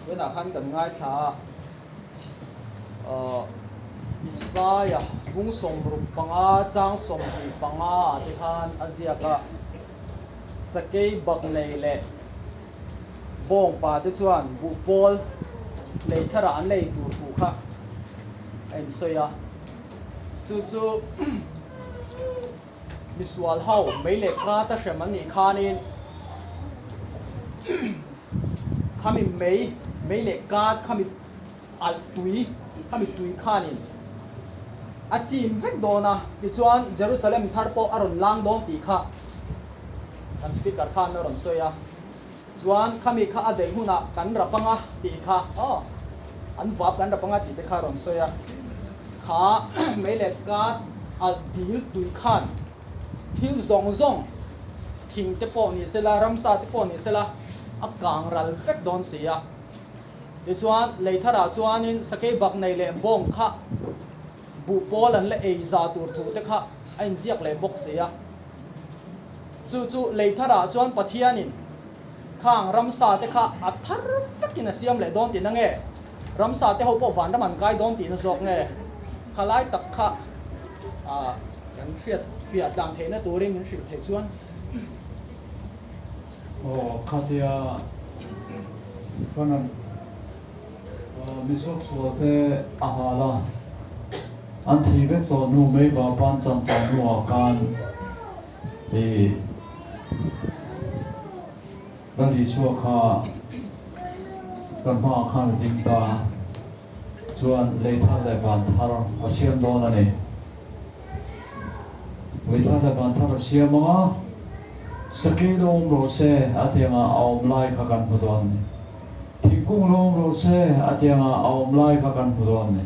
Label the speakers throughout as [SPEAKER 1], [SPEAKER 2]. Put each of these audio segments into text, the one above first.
[SPEAKER 1] When I can get ngay cha Isaiah vung som ruk panga chang som hi panga ti khan azia ka sakei bak nei le bong pa te chuan bu pol lei thara an lei tur thu kha en soya chu visual how mai le ka ta shaman ni khanin khami mai le ka khami al tui khanin achim vek dona ti chuan Jerusalem thar po aron lang don ti kha kan speaker khan ron soya chuan khami kha adei huna kan rapanga ti kha an vap kan rapanga ti te kha ron soya kha mele ka al dil tui khan thil zong thing te po ni sela ramsa te po ni sela akang ral vek don sia ti chuan leithara chuanin sakei bak nei le bong kha bu polan le ei za tur thu te kha ain ziak le bok sia chu leithara chuan pathianin khang ramsa te kha athar vekin a siam le don ti na nge ramsa te ho po van da man kai don ti na zok nge khalai tak kha kan fiat lang the na turing in shil the chuan
[SPEAKER 2] khatia kanan misok sote ahala an thi ve to nu mei ba pan chang ta nu akan e bali chua kha kan ma khan ding ta chuan le tha le ban thar asiam don ani le tha le ban thar asiam ma sakei lom ro se atianga aum lai kha kan pudon thingkung lom ro se atianga aum lai kha kan pudon ni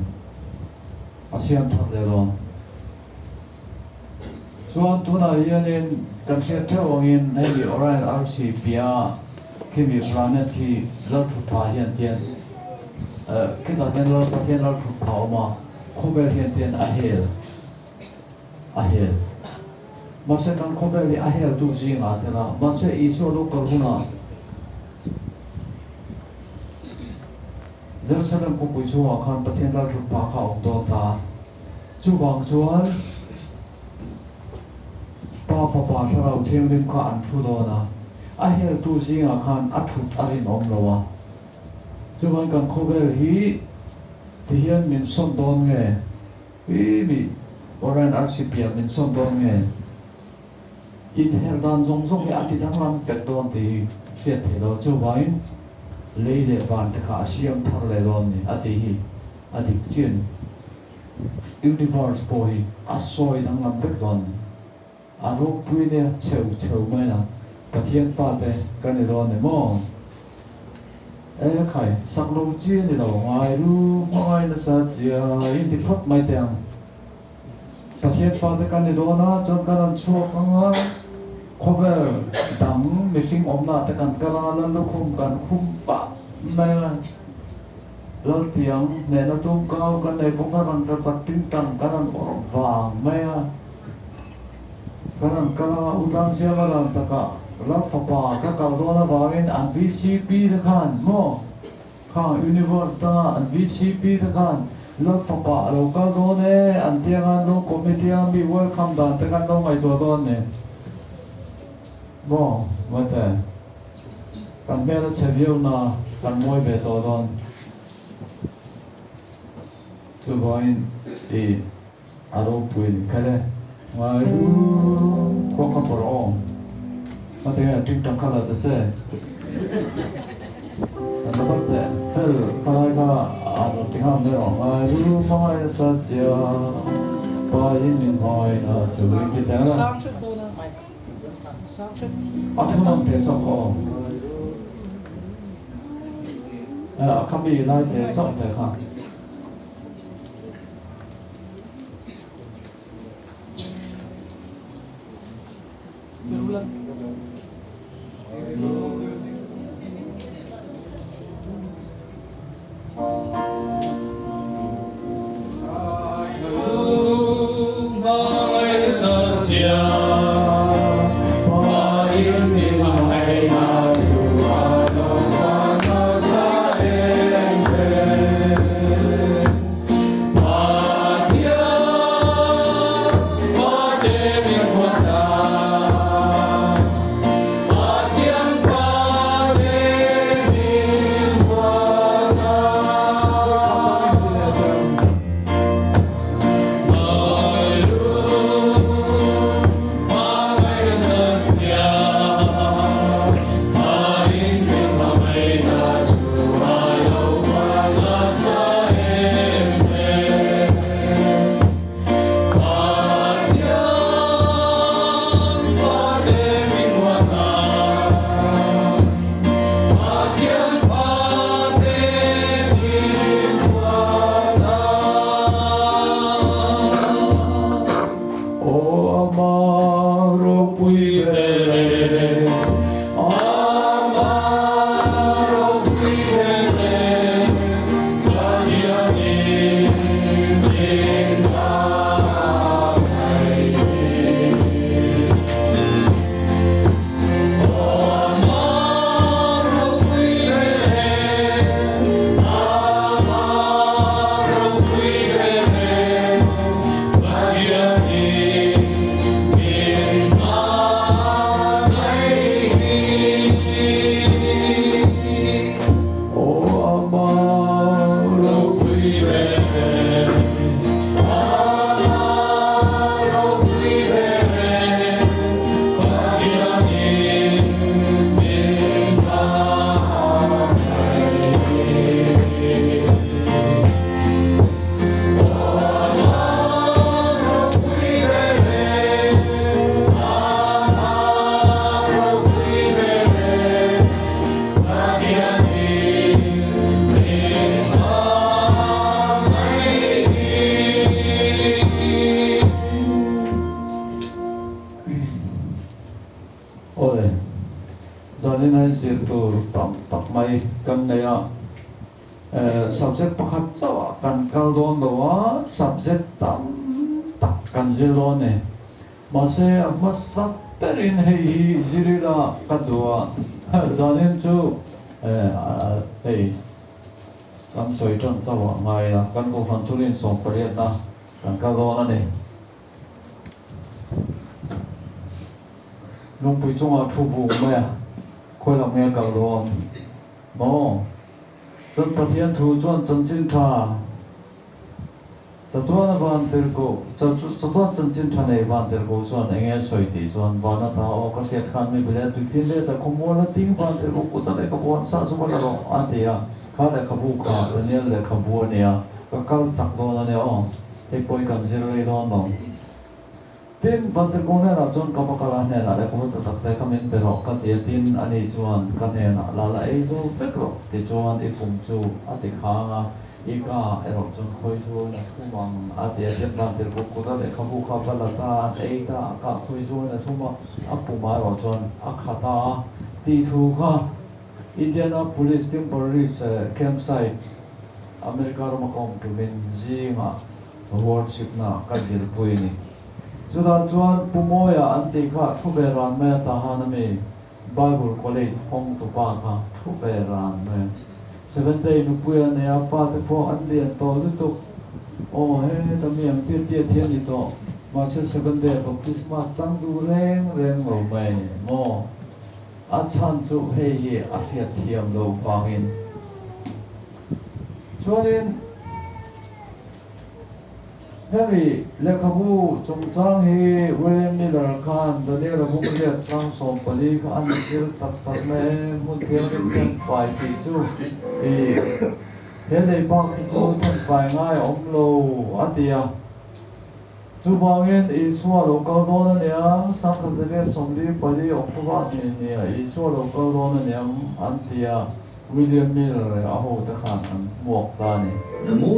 [SPEAKER 2] asiam thar le don chuan tuna hianin kan hriat theawangin hei oran RCPA kimi planet ki lo thu pa hian tian kita hian lo pathian lo thu pa ma khobel hian tian a hel mase kan khobel li a hel tu jinga tena mase iso lo kar huna Jerusalem ko pui chuwa khan pathian lo thu pa kha ong do ta chu bang chuan pa sarau thiam lim kha an thu do na a hel tu zinga khan a thut arin om lowa chuan kan khobel hi ti hian min som don nge mi oran RCPA min som don nge in hel dan zong hi ati dang lam pek don ti siat the lo chuan leile ban te kha siam thar le don ni ati chin universe boy asoi dang lam pek don aro puine cheu mai na pathian fa te kan ni don ni mo khai sak lo chi ni lo ngai ru ngai na sa chia in ti phot mai tang pathian fa te kan ni don na chon kan chuak anga khover dam missing om na te kan kala lan lu khum pa mai la lal tiang ne na tum kau kan nei bong kan ta sak tin tang kan wang mai kan kala utang sia la ta ka la fa pa ka ka do na wangin an VCP ta khan mo kha universe ta an VCP ta khan la fa pa lo ka do ne an tiang an do committee an bi welcome dan ta kan do mai do don ne mo mate kan me la chevio na kan moi be do don chu boin e aro puin kale ngai ko ka por on mate ting tang kala de se na ba te fel kai ka aro ting ham de on ngai mai sa sia pa yin min hoi na chu ki ta la
[SPEAKER 1] sang chut do na mai sang chut
[SPEAKER 2] athunam te so ko kami lai te so te kha
[SPEAKER 1] berulang
[SPEAKER 2] Hãy subscribe cho kênh Ghiền Mì Gõ để không bỏ lỡ tam tak mai kan nei a subject pakhat chawa kan kal don dowa subject tam tak kan zelo ne ma se masak terin hei zirila kadua zanin chu hei kan soi tang chawa ngai a kan ko han thurin som pariat na kan kal don ani nung pui chunga thu bu me khoi la me kal don mo tân pathian thu chuan chanchin tha chatuan van tel ko chatuan chanchin tha nei van tel ko chuan enge soi ti chuan vana ta o ka set khan mi bele tu fin le ta khomola ting van tel ko ta le ka bon sa su la ro atia kha le khabu kha ranial le khabu ania ka kal chak do na ne o he poi kan zero le don no tin van tel ko na chuan ka pa kala ne la le ko ta tak te kamin pe ro ka ti tin ani chuan ka ne na la la e zo pe ro ti chuan e pum chu ati kha nga e ka e ro chuan khoi chu na thumang ati a van tel ko ta le khabu kha pa la ta e ta ka khoi chu na thuma a pu ma ro chuan a kha ta ti thu kha Indianapolis Temporary Campsite America ro ma kom tu min jinga worship na ka jil pui ni chuda chuan pumoya anti kha thube ran me ta hanami Bible College hong tu pa kha thube ran me 7 day nu puya ne apa te pho an lian to lu tu o he ta miang ti ti thian ni to ma se 7 day of Christmas chang du reng lo mai mo a chan chu he hi a hiat thiam lo pangin chuanin Henry lekabu chungchang hi William Miller Khan Daniel Abu Bakr Chang Som Pali ka an sil tak tak me mun thiam ken pai ti chu e hele bang ti chu thon pai ngai om lo atia chu bangin i suwa lo ka don ania sang ka de somli pali oktoba ni ni i suwa lo ka don ania antia William Miller a ho ta khan an muak ta ni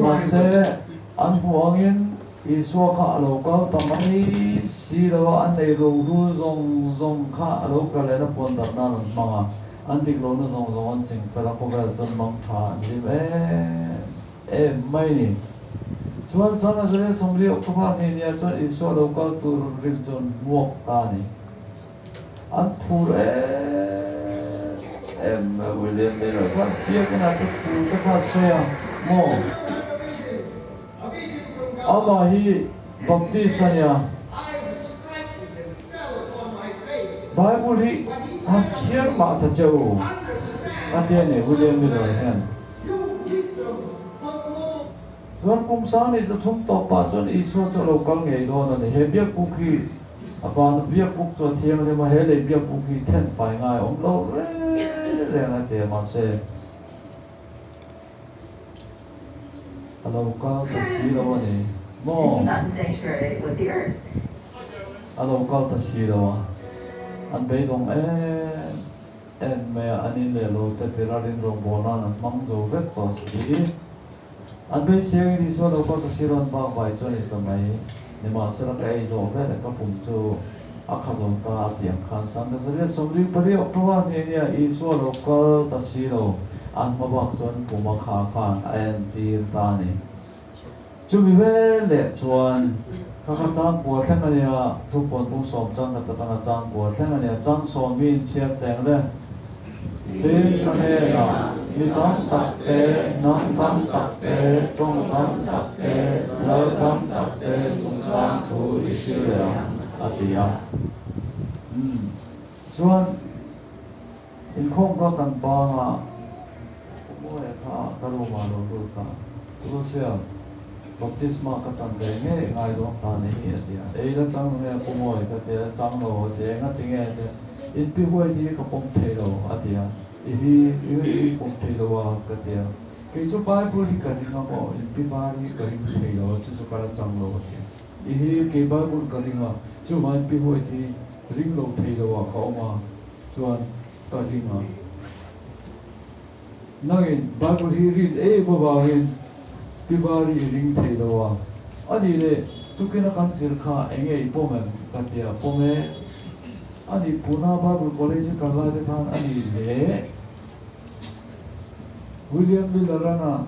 [SPEAKER 2] ma se an huangin Iswa kha lo ka tamai si lo an nei lo ru zong kha lo ka le na pon dar na manga an dik lo na zong an ching pa la ko ga chon mang tha ni e mai ni chuan sana zare somli ok pa ni nia chuan iswa lo ka tur rim chon muak ta ni an thur William Miller kan pia kana tu ta kha soya mo Allah hi baptisanya Bible hi hancir ma ta jauh ada ni William Miller kan Tuan kumsang ni zathum to pa chon iso cho lokal ngei do na ni he biak pukhi apan biak puk cho thiam le ma he le biak pukhi then pai ngai om lo re na te ma se Alokal ta si lo ni mo
[SPEAKER 3] Not to say sure it was the earth.
[SPEAKER 2] Alokal ta si lo an bei dong me anin le lo te tirarin rong bona na mang zo vek pa si an bei siang ni so lo pa ta si ron ba bai cho ni ta mai ni ma sa ra kai zo ve ka pum chu akha zong ta tiang khan san da zare somri pari okwa ni ya I so lo ka ta si lo an ma bak chon puma kha khan an tir ta ni chu mi ve le chuan ka chang ko thang ania thu pon pu som chang na ta na chang ko thang ania chang som min chiat teng le tin ka ne na mi tam tak te nam tam tak te tong tam tak te lo tam tak te chung chang thu I sil le atia chuan in khong ka kan pa nga mo e tha ka ro ma lo ru ta ru sia baptisma ka chan de nge ngai do ta ne hi atia e la chang ne pu mo e ka te chang lo je nga ti nge te in pi hoi di ka pom the lo atia i pom the lo wa ka te ke so Bible hi ka ni nga mo in pi ba ri ka ri the lo chu ka la chang lo atia i ke Bible ka ri nga chu mai pi hoi di ring lo the lo wa ka ma chuan ta ri nga nangin Bible hi rin bo ba rin Pibari ring thei lo wa ani le tukena kan sir kha enge ipome katia pome ani puna Bible college ka la de than ani le William Millerana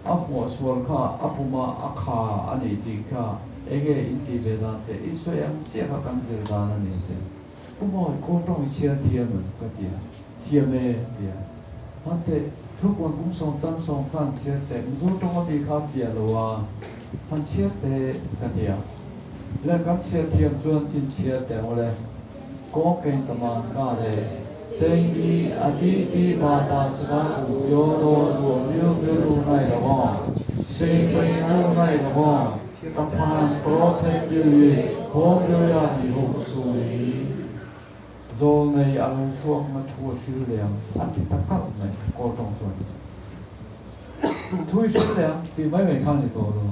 [SPEAKER 2] Apo Swalka Apuma Akha Anitika Ege Indi Vedante Israel Cheka Kanzildana Ninte Umo Kotong Chia Tiaman Katia Tiame Dia Hante ทุกวันผมส่งจังส่งฟังเชียร์แต่รู้ตรงว่าดีครับเดียร์ว่าพันเชียร์แต่กันเดียวแล้วก็เชียร์เทียมชวนกินเชียร์แต่ว่าเลยก็เก่งตะมันก็เลยเต็งอีอดีตบาตาสกัดโยโดดูมิวมิวรู้ไหนหรอวะเสียงไปรู้ไหนหรอวะตะพานโปรเทนยูรีโคมยูยาที่หุบสุยrồi này ăn thuốc mà thua siêu liền ăn thì tắc cắt này có trong rồi thui siêu liền thì mấy người khăn thì tổ rồi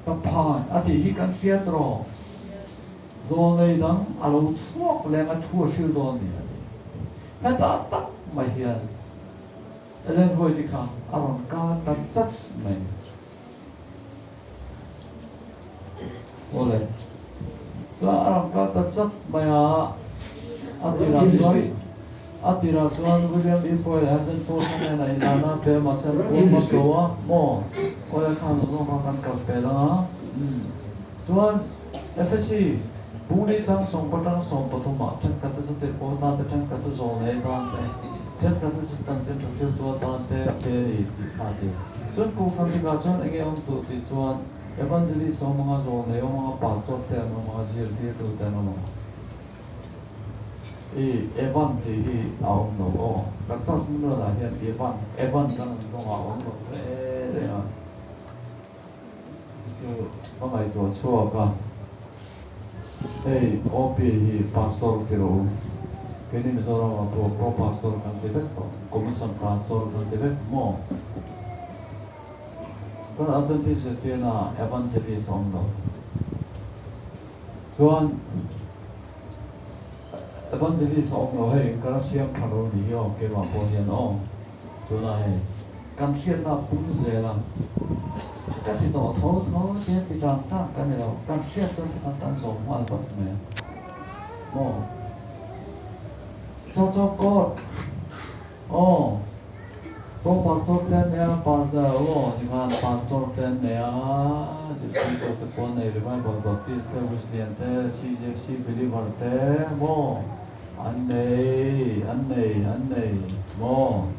[SPEAKER 2] tập phản ăn thì khi cần siết rồi này đang ăn thuốc liền ăn thua siêu rồi này cái ta tắc mày hiền lên hồi thì khăn ăn cá tắc chất này oleh Seorang kata cat maya atirasuan William Ifoy Hasan Forsan na inana pe masal ko magawa mo oleh kanu so makan kape la suan FSC buni chang song patang song patuma chan kata sa te po na te chan kata so le ban te chan kata sa chan chen to to tan te pe ri ti khate suan ko fami ka chan ege on to ti suan evangelist sa mga zone yung mga pastor tayo mga GLT ito tayo mga evan thì ông nó các sao cũng là hiện evan đang trong ông nó đấy à chứ có ngày tuổi xưa cả OP thì pastor kiểu cái này mình nói là pro pastor kan tidak commission pastor kan tidak mau 그런 advantage 뒤에나 evangelist 없는 그런 evangelist 없는 해 그런 시험 바로 니요 개와 보내노 전화해 감시나 분주해라 같이 더 이렇게 장타 까내라 감시에서 간단 소만 받네 뭐 저거 Kung pastor ten niya pastor di kan pastor ten niya dito po na revival baptist Wesleyante CJC believer te mo anay mo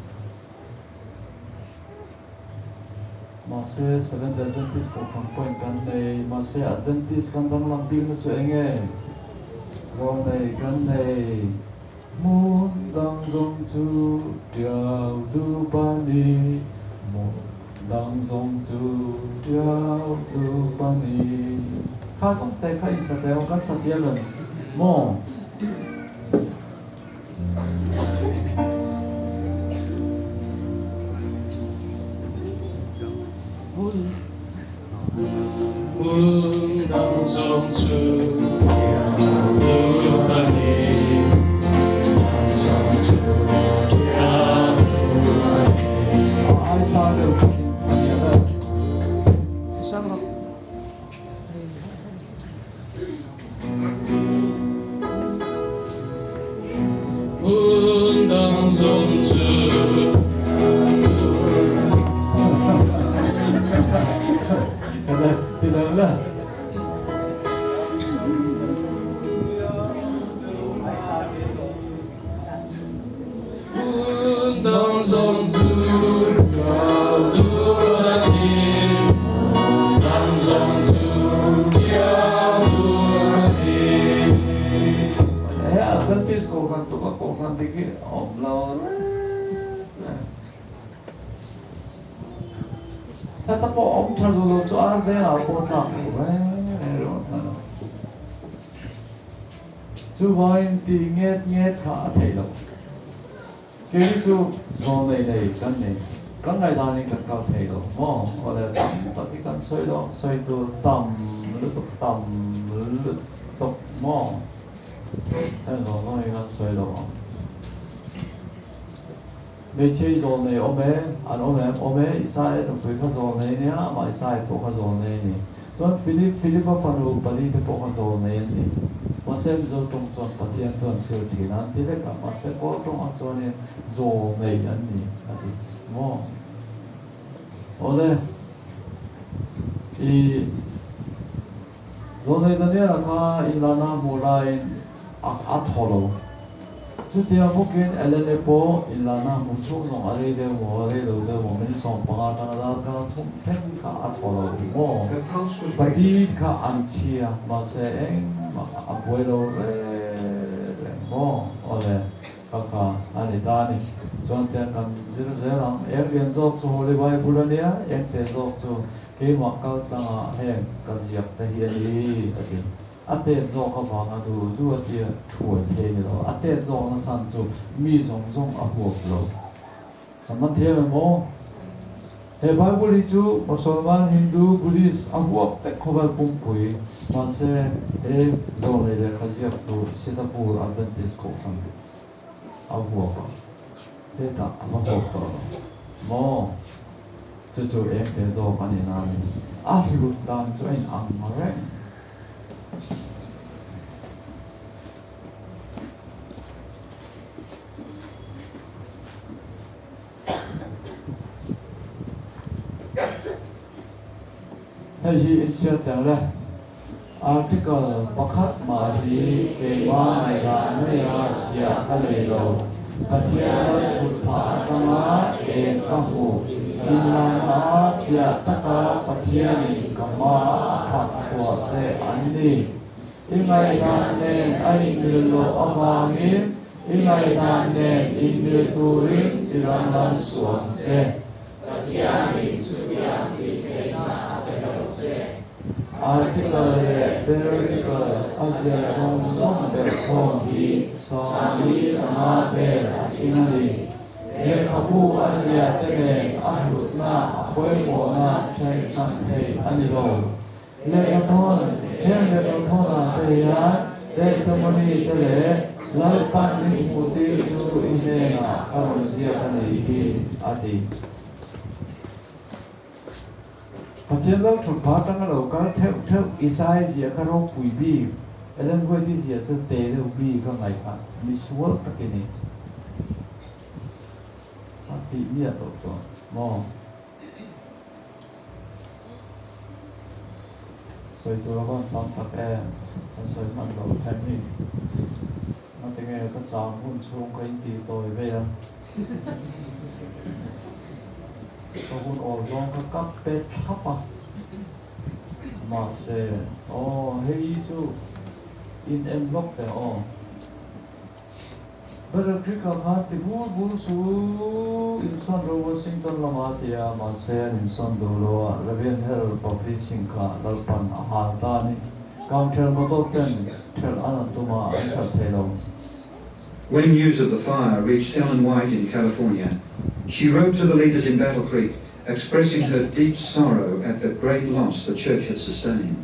[SPEAKER 2] masih Seventh Adventist ko point kanay masih Adventist kantang lang din sa enge kanay Muốn đang dòng chú điều du ban đi Muốn đang dòng chú điều du ban đi Khá sống tay khá isa tayo kan sa tiyalan mo
[SPEAKER 4] Muốn đang dòng chú điều du ban đi
[SPEAKER 2] Tidak lah.
[SPEAKER 4] Đang dòng dư cao đưa đi đang dòng dư cao đưa đi
[SPEAKER 2] Adventist ko kan tu ko kan digi oblor Tata po om thalo cho arbe a ko ta chú vain ti nghe thả thầy đâu cái chú ngồi này cái ngày ta nên cần cao thầy đâu mo gọi là tập cái cần xoay từ tầm lướt tục mo thế rồi nói cái xoay đâu mấy chơi rồi này ôm bé sai được với cái rồi này nhá mà sai của cái rồi này nè tuần Philip Philip phát hiện bali cái của cái rồi này nè mà xem rồi trong chọn phát hiện chọn siêu thì nan thì đấy cả mà sẽ có trong anh chọn này rồi mấy anh nhỉ thì mò ở đây thì rồi này đây là cái ilana mulai atholo chút tiền một cái LNPO ilana một chút nó ở đây đâu mình xong bằng cái đó cái thông tin cái atholo mò bagi ka antia mase ma abuelo mo ole kaka ani dani jonte kan zero ergen zok so hole bai bulania ente zok so ke makal tanga he kaziak ta hiali ati ate zok ka banga du atia thua the ni lo ate zok na san chu mi zong a huak lo saman the mo he Bible isu Musulman, Hindu, Buddhist, ahuak pek khobal pumpui, manse he dole le kajiak tu Singapore Adventist ko kan ahuak, he ta ahuak mo, cucu em te do kani nani, ahilut dan cuin angmare. Hay insert yang le article pakhat ma hi ke ma nai ga ne ya sia ka le lo kathia thut pha tanga en ka hu inna na sia taka kathia ni kama phat thua te anni ingai na ne ai lo awangin ingai na ne in turin irangan suang se kathia ni suya ki article periodical azia song be song hi sami sama be inali ye kabu azia tene ahlut na apoi mo na chai san thei anilo le athon le athon na te ya testimony tele lalpan ni puti su ine na karon zia tani hi ati Pathian lo chụp phá tăng lo cái theo isai gì cái rong bụi bi, em quay đi gì cho tê lo bi cái ngày cả, mi suốt tất cái này, bị miệt rồi, mò, rồi tôi là con tắm tắc em, rồi mình lo thêm đi, nó tiếng nghe cái chàng hôn xuống cái gì tôi về à. Tôi hôn ở trong các bếp thấp à mà sẽ hay chú in envelope thế bây giờ khi các bạn thì buôn su insan rồi Washington làm gì à mà sẽ insan đồ là viên Herald Publishing cả là pan hàng ta ni counter motor ten theo anh tụi mà anh thật thế đâu.
[SPEAKER 5] When news of the fire reached Ellen White in California, she wrote to the leaders in Battle Creek, expressing her deep sorrow at the great loss the church had sustained.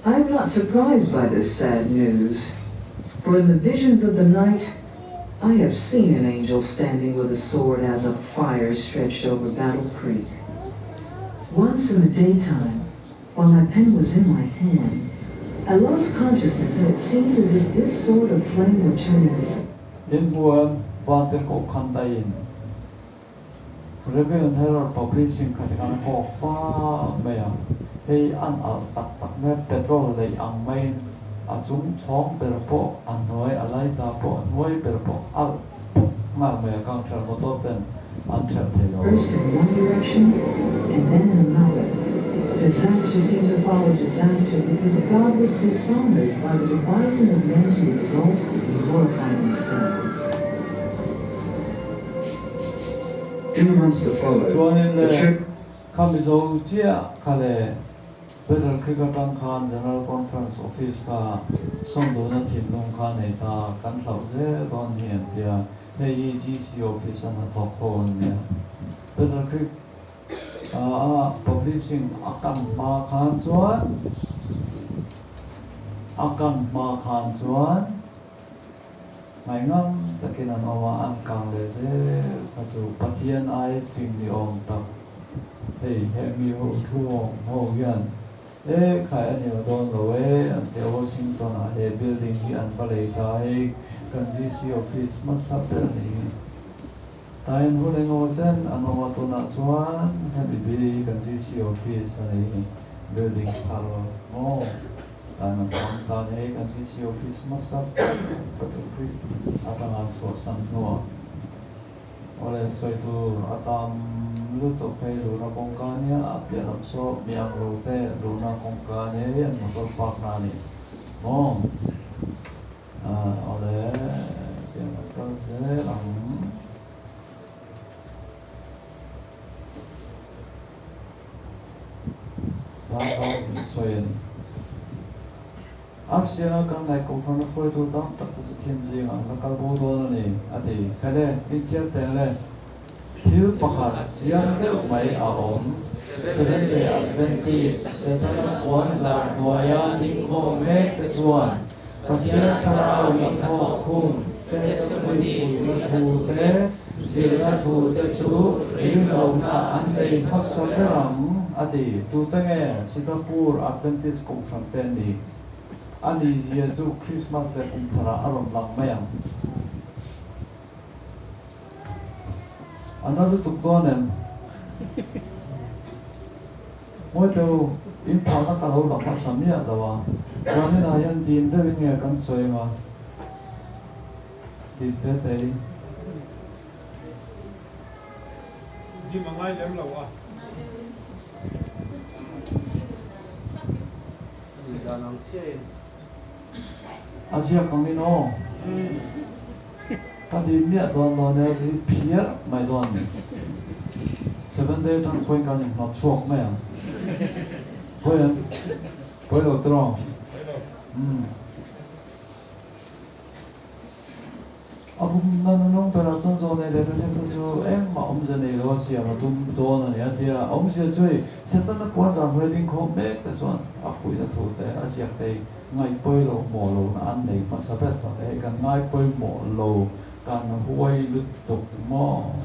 [SPEAKER 6] I'm not surprised by this sad news, for in the visions of the night, I have seen an angel standing with a sword as a fire stretched over Battle Creek. Once in the daytime, while my pen was in my hand, I lost consciousness and it seemed as if this sword of flame were turning me.
[SPEAKER 2] In buwan bante ko kandayin. Rebellion Herald Publishing katikan ko pa maya. Hey an al tak me petrol lay ang main achum chong perpo anoi alai ta po noi perpo al ma maya kang char motor pen an char thelo.
[SPEAKER 6] First in one direction and then in another. Disaster seemed to follow disaster because God was dishonored by the devising of men to exalt and glorify themselves.
[SPEAKER 5] In the months that followed, the church
[SPEAKER 2] Kamizo chia kale Better Krikatang Khan General Conference Office ka Sondo na Timlong Khan ay ta kan tao ze don hian dia AEGC Office na tokon niya Better Krik publishing akan ma khan chuan mai ngam takin an awa an kang le ze chu pathian ai phim ni om tak hei he mi ho thu ho hian khai anh nhiều đòn rồi anh theo Washington à building hi anh phải lấy cái kan GC office mà sắp tới này tại anh hồi ngồi trên anh ngồi tu nãy chuan hay bị kan GC office này building thalo oh anh ta này kan GC office mà sắp bắt đầu atang anh so sang no oleh soi tu atam lu to pe lu na kongkanya apia lam so miang lu te lu na kongkanya yan motor park na ni mo oleh yang akan saya Sao soi 앞시나 간 나이 공산의 포에도 딱 그래서 팀지 아까 보도는 아디 그래 인치할 때는 딜 바카 지안데 마이 아온 세븐데 아드벤티스 세븐 원자 노야 닝코 메크스원 바키라 타라우 밍코 쿵 테스티모니 밍코데 실라투 데수 링롱나 안데이 파사페랑 아디 두땡에 싱가포르 아드벤티스 공산텐디 ani dia tu Christmas le kumpara arom lang mayang another tu konen moi tu in phana ka ho lang samia dawa kami na yan din de nge kan soi ma din te te
[SPEAKER 7] di mangai lem lo wa da nang che
[SPEAKER 2] Asia kami no tadi niat don ne pier mai don 7 day tan point kan ma chok me Poi lo tro abum nan nong pera chon zo ne le ne so em ma je ne lo sia ma tum do na ya dia sia choi setan na kwa da wedding ko me te son a pui da thu te asia te ngai poi lo mo lo na an nei pa sa pet ta e kan ngai poi mo lo kan huai lut tok mo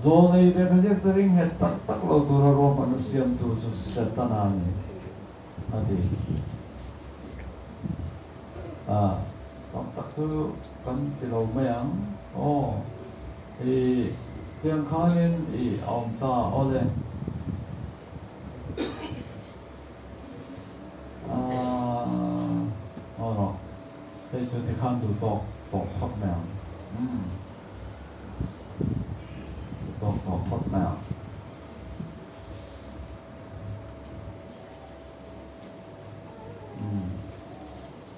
[SPEAKER 2] zo nei te ka je ring het tak lo tu ro ma no siam tu su setan an adi tak tu kan tilaw mayang tiang kanin om ta ole no đây cho thì khăn đủ to hot mayang to hot mayang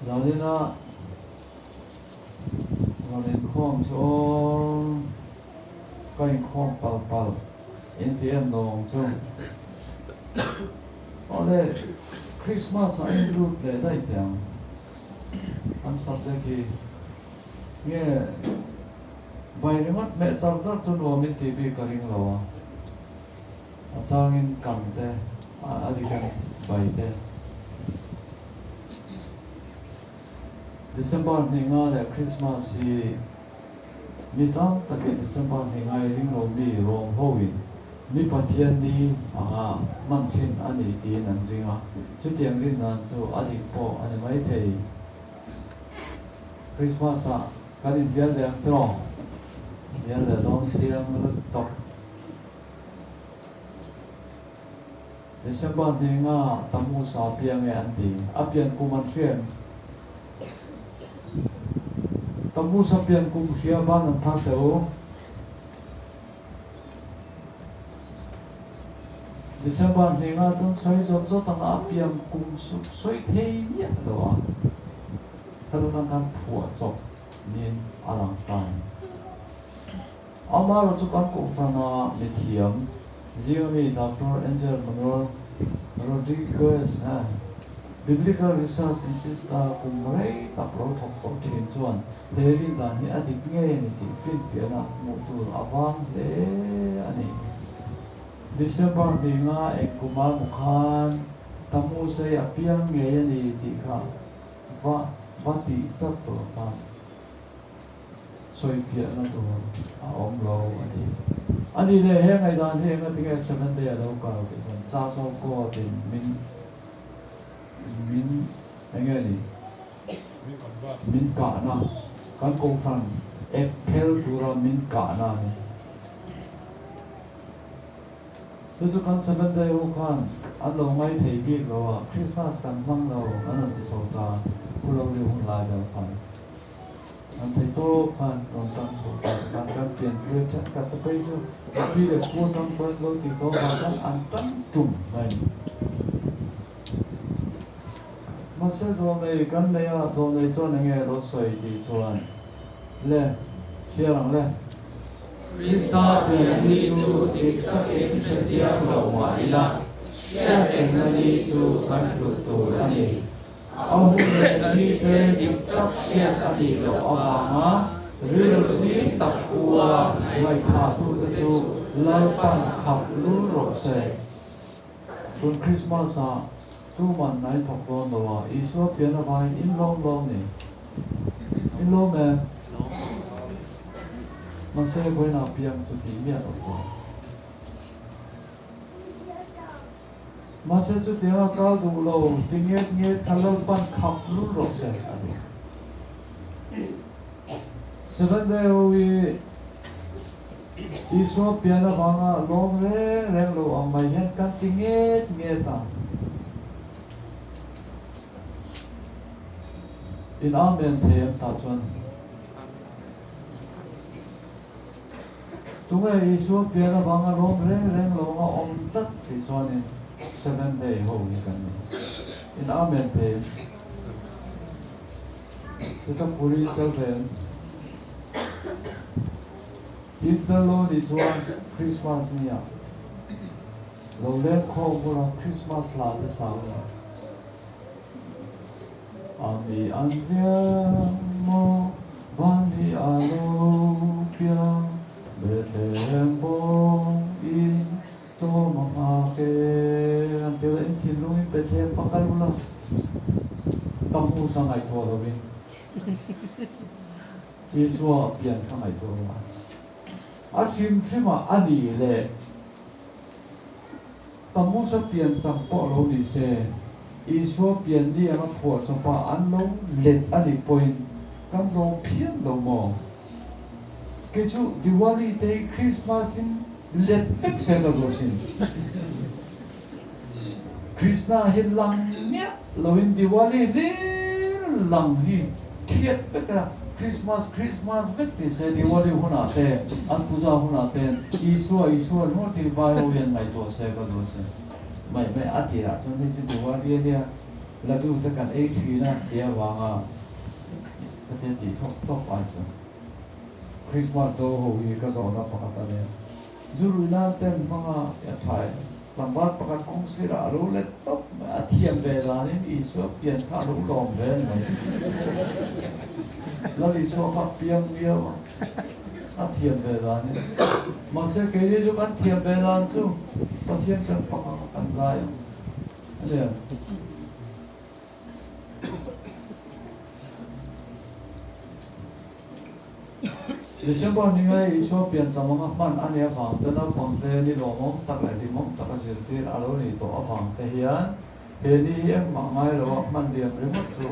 [SPEAKER 2] rồi đi nó lên khoang số cái khoang pal NPM nong chung ole Christmas anh lúc để đây tiếng anh sắp tới khi nghe bài này mất mẹ sắp sắp cho nó mình TV cái gì rồi sang in cầm thế đi cái bài thế December ni nga le Christmas si mitang take December ni nga ring lo mi rong hoin mi pathian ni anga man thin ani ti nan jinga chu tiang rin nan chu adi po ani mai thei Christmas a kan vial le tro vial le long chiang lu top December ni nga tamu sa piang e anti apian kuman thren tamu sapian kum sia ban an tha teu December ni nga chon soi jom zo tang apiam kum su soi thei ni lo thalo nang kan phua chok nin alang tan ama ro chu kan ko fana lithium Ziomi Dr. Angel Manuel Rodriguez Biblical Research Institute kumrei ta pro thok to thin chuan derin dan ni adik nge ni ti fin piana mu tur awang le ani December ni nga kumal mukhan tamu sei apiang nge ni ti kha va ti chat to ta soi piana to om lo ani anh đi đây hết ngày đàn hết ngày tiếng seven day đâu cả thì còn cha sau cô thì mình anh nghe gì mình cả na kan công phan April dura mình cả na tôi cho kan seven day ho kan anh lâu ngày thấy biết rồi Christmas kan mang đâu anh đi sau ta cô lâu đi hôn lại đâu phải anh thấy tôi kan còn tăng số ta kan tiền đưa chắc cả tôi bây giờ khi để cô tăng bớt lâu thì có vào các anh tăng trùng này mà sẽ rồi này kan này à rồi này cho này nghe rồi soi thì cho anh lên xe rằng lên
[SPEAKER 4] Krista ni chu tik tak em chen siam lo ma ila cha em ni chu kan lu tu la ni au le ni te dik tak siat ani lo awanga ril si tak uwa
[SPEAKER 2] lại thả tu tự tu lại pan khắp lũ rộ xe tuần Christmas à tu mình này thọc con đồ à Isu biến là bài in long này in long nè mà sẽ quay nào biến cho tí miệng rồi mà sẽ cho tiếng là cao đủ lâu tiếng nghe thằng lâu pan khắp lũ rộ xe seven day we Isu biến là bằng long reng lâu ông mày hiện căn tiếng nghe ta in amen thêm ta chuan tung ai Isu biến là bằng long reng lâu ông tất thì chuan in seven day ho ni kan in amen thêm sẽ tập puri tel ven Interlo di chuan Christmas ni à lâu lên khô của Christmas là cái sao Ami andiamo vani alupia Bethlehem bong in to mamake Antil in kilung Bethlehem pakal mula Tamu sang ay to lovin Yesua pian kang ay to Asim sima ani le Tamu sa pian champo lo ni se Isu pian di ang po sa pa anong let ani point kam lo pian lo mo Kesu Diwali day Christmas in let fix sa lo sin Krishna hin lang niya lo in Diwali din lang hi thiet pekra Christmas vek ti se Diwali huna te an puja huna te Isu no ti vai ho yan ngai to se ka do se mai ati ra chon ni si Diwali dia la du ta kan e thi na dia wa nga ta te ti thok pa cho Christmas do ho hi ka zo na pa ta ne zuru na ten ma ya thai sambat pa ka kong si ra lo le tok athiam ve la ni Isu pian ka lo lom ve ni la Isu ka pian bio athiam ve la ni ma se ke ye jo kan thiam ve la chu pa thiam kan pa kan za yo ale December ni ngai Isu pian chamanga man ania phang te na phang te ni lo mom tak lai di mom tak a zir tir alo ni to a phang te hian he ni em ma ngai lo man diam re mot chu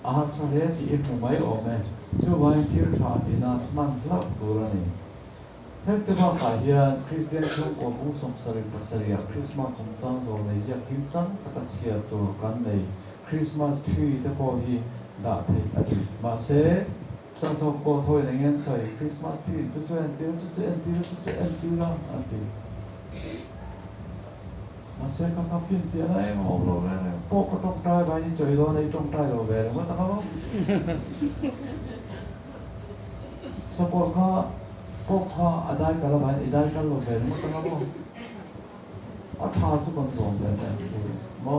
[SPEAKER 2] a hat sa le ti e mu mai o me chu vai tir tha ti na man la tur ani hek te ba ka hian Christian chung ko bu som sari pasaria Christmas som chang zo nei ya kim chang tak a chia tur kan nei Christmas tree te ko hi da thei ati ma se Trong trong cô thôi là nghe sợi Christmas tree cho em tiêu lắm anh thì mà sẽ các phim tiền này mà ông rồi này bộ có trong trai bao nhiêu trời đó này trong trai rồi về mới tao không sao bộ kha ở đây cả là bạn ở đây cả rồi về mới tao không ở thà chứ còn rồi về này mà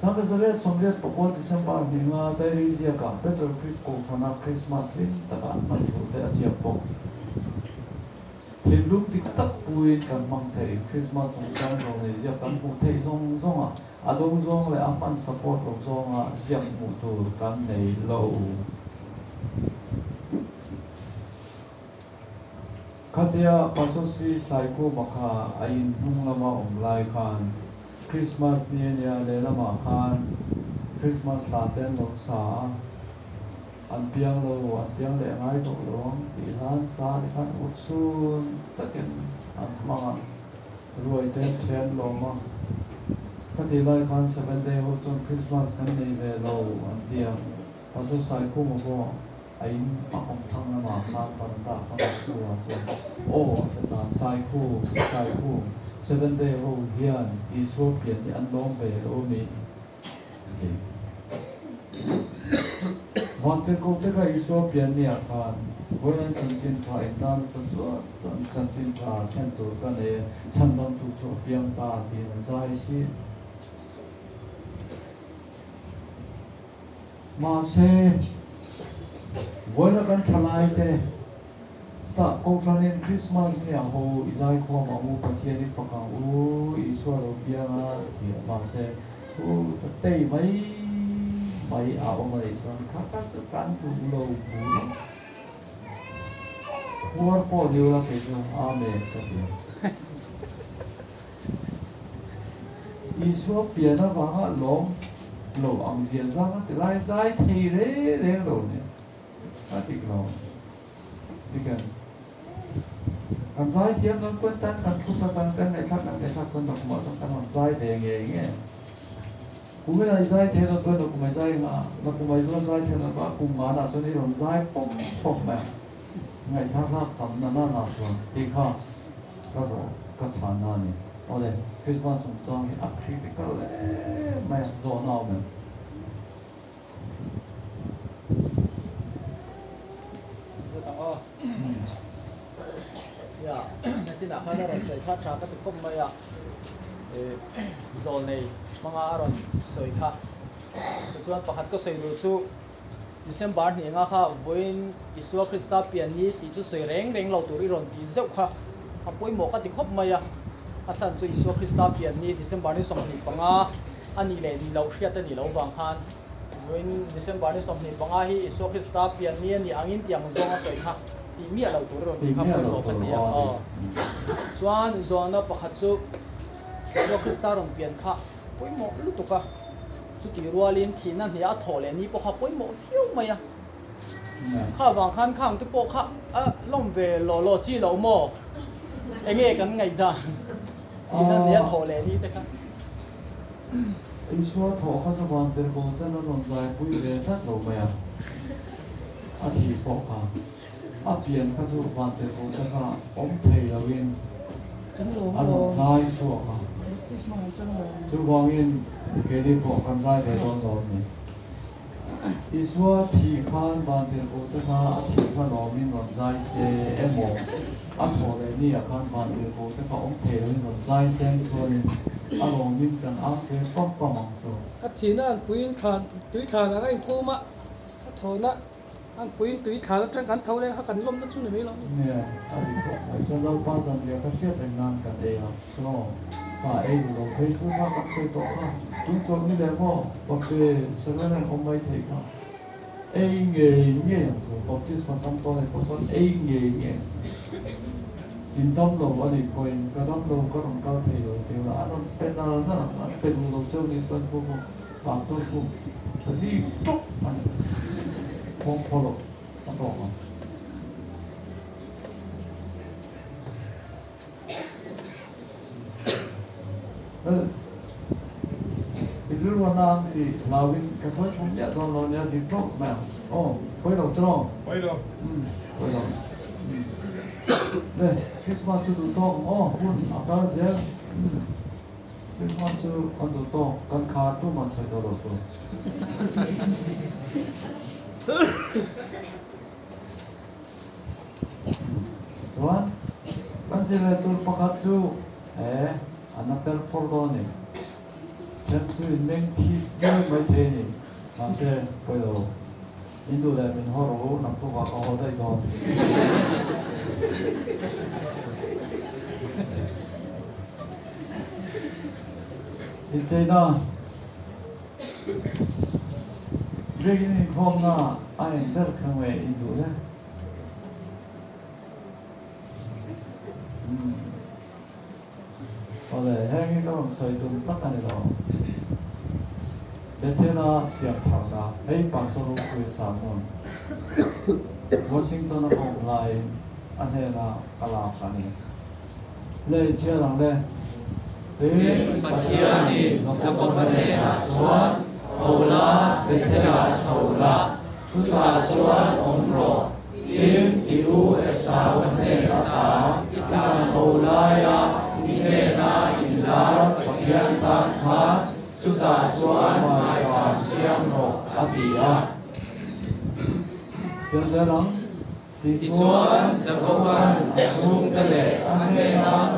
[SPEAKER 2] Sampai saya somdet pokok Desember hingga dari siapa betul kau sana Christmas ini tak akan saya siapa. Belum diktat puin kan mangtei Christmas kan orang siapa kan putih zong ah, adong zong le apan support zong ah siap mutu kan nei low. Katia pasosi saiko maka ain nung lama lai khan Christmas niya le lama khan Christmas laten lo sa an piang le ngai to lo ti han sa ti khan utsun taken an mga ruai ten lo ma Kati lai khan 7 day ho chon Christmas kan nei le lo an piang paso saiko mo ko ain pakong thang na ma khan panta khan tu o ta sai khu 7 day ho hian iso pian ni an long ve o mi wan te ko te ka iso pian ni a khan voyan chin tha in dan chin tha chen tu ka ne san don tu so piang ta ti an sai si ma se voya kan thalai te ta ko franin Christmas ni a ho izai ko ma mu pathian ni phaka u iso ro pianga ti ma se u te mai a o mai son kha chu kan tu lo bu huar po dio la ke jo amen ka ti iso piana wa lo ang zia za te lai zai thi re lo ni a ti lo ti kan kan zai thiam non kun tan kan thu ta kan nei thak kun dok mo kan zai de nge cũng cái này dai thế nó tôi cũng phải dai mà nó cũng phải luôn dai thế nó ba cùng mà là cho nên nó dai bốc mà ngày tháng tầm nó rồi đi kha cái rồi cái chán nó này ở đây cái quan trọng trong cái áp khí cái này mà rồi nào mình
[SPEAKER 1] Chứ tao ya nanti nak kada ron sai kha tra ka tu kom maya zol nei manga ron soi kha chuan pakhat ko sei lu chu December ni nga kha voin Isua Krista pian ni ti chu soi reng lo turi ron ti zeu kha apoi mo ka ti khop maya asan chu Isua Krista pian ni December ni som ni panga ani le ni lo hriat ani lo wang khan voin December ni som ni panga hi Isua Krista pian ni ani angin tiang zonga soi kha ti mi lo turi ron ti kha poi mo ka ti chuan zona pakhat chu Isua Krista ron pian kha poi mo lu tu ka chu ti rualin thina hnia thole ni po kha poi mo fiu maya kha wang khan khang tu po kha a lom ve lo chi lo mo enge kan ngai da thina hnia thole ni te kha
[SPEAKER 2] Isua tho kha sa ban ter ko ta no non zai pui ve ta lo maya a thi po ka a pian kha su ban ter ko ta kha om thei lo in an zai su ka chu wang in ke di po kan zai de don don ni Isua thi khan ban ter ko ta kha a thi kha lo min non zai se emo a tho le ni a khan ban ter ko ta kha om thei lo in non zai sen thon a lo min kan a ke pom mang so
[SPEAKER 8] a thina an puin than tui than a kai pu ma a thona an puin tui than a tang kan thau le ha kan lom na chu ne me lo
[SPEAKER 2] nè a di ko ai cho lo pa san dia ka sia pen nan ka de ha so pa ai lo pe su ma ka se to ha tu cho ni le mo pa ke sa na na om mai thei ka ai nge so pa ti sa tam to ne ko son ai nge in tâm lo ani coin ka dam lo ka ron ka thei lo te la an pe na pe lo chau ni san ko pastor ko di to an phong polo ta to ha Ilu wana di lawin ka thoi chom ya don lo ya di to ma koi lo tro
[SPEAKER 7] Quay đâu?
[SPEAKER 2] koi lo 네, 크리스마스 도 hun 아까제 크리스마스 안도 간 카토만 살더라고 Tuan, kan sila tu pakatsu anapel forloni tentu neng ki mai teni nase puedo Indo le min horo nak tu ka ho dai don China Regini khomna ai der khangwe Indo le Oleh hang itu orang saya itu tak ada lo. Betena siap harga, pasal kue samun. Washington online, anehna kalapan ni. Le cialang le.
[SPEAKER 4] Patiani Zakopanena Suan Ola Betela Sola Tusa Suan Omro Iu Esawanena Ta Itan Olaya Inena Ilar Patiantan Ka Suta Suan Maisan Siam No Atia
[SPEAKER 2] Cialang
[SPEAKER 4] Isuan Zakopan Jasung Tele Anena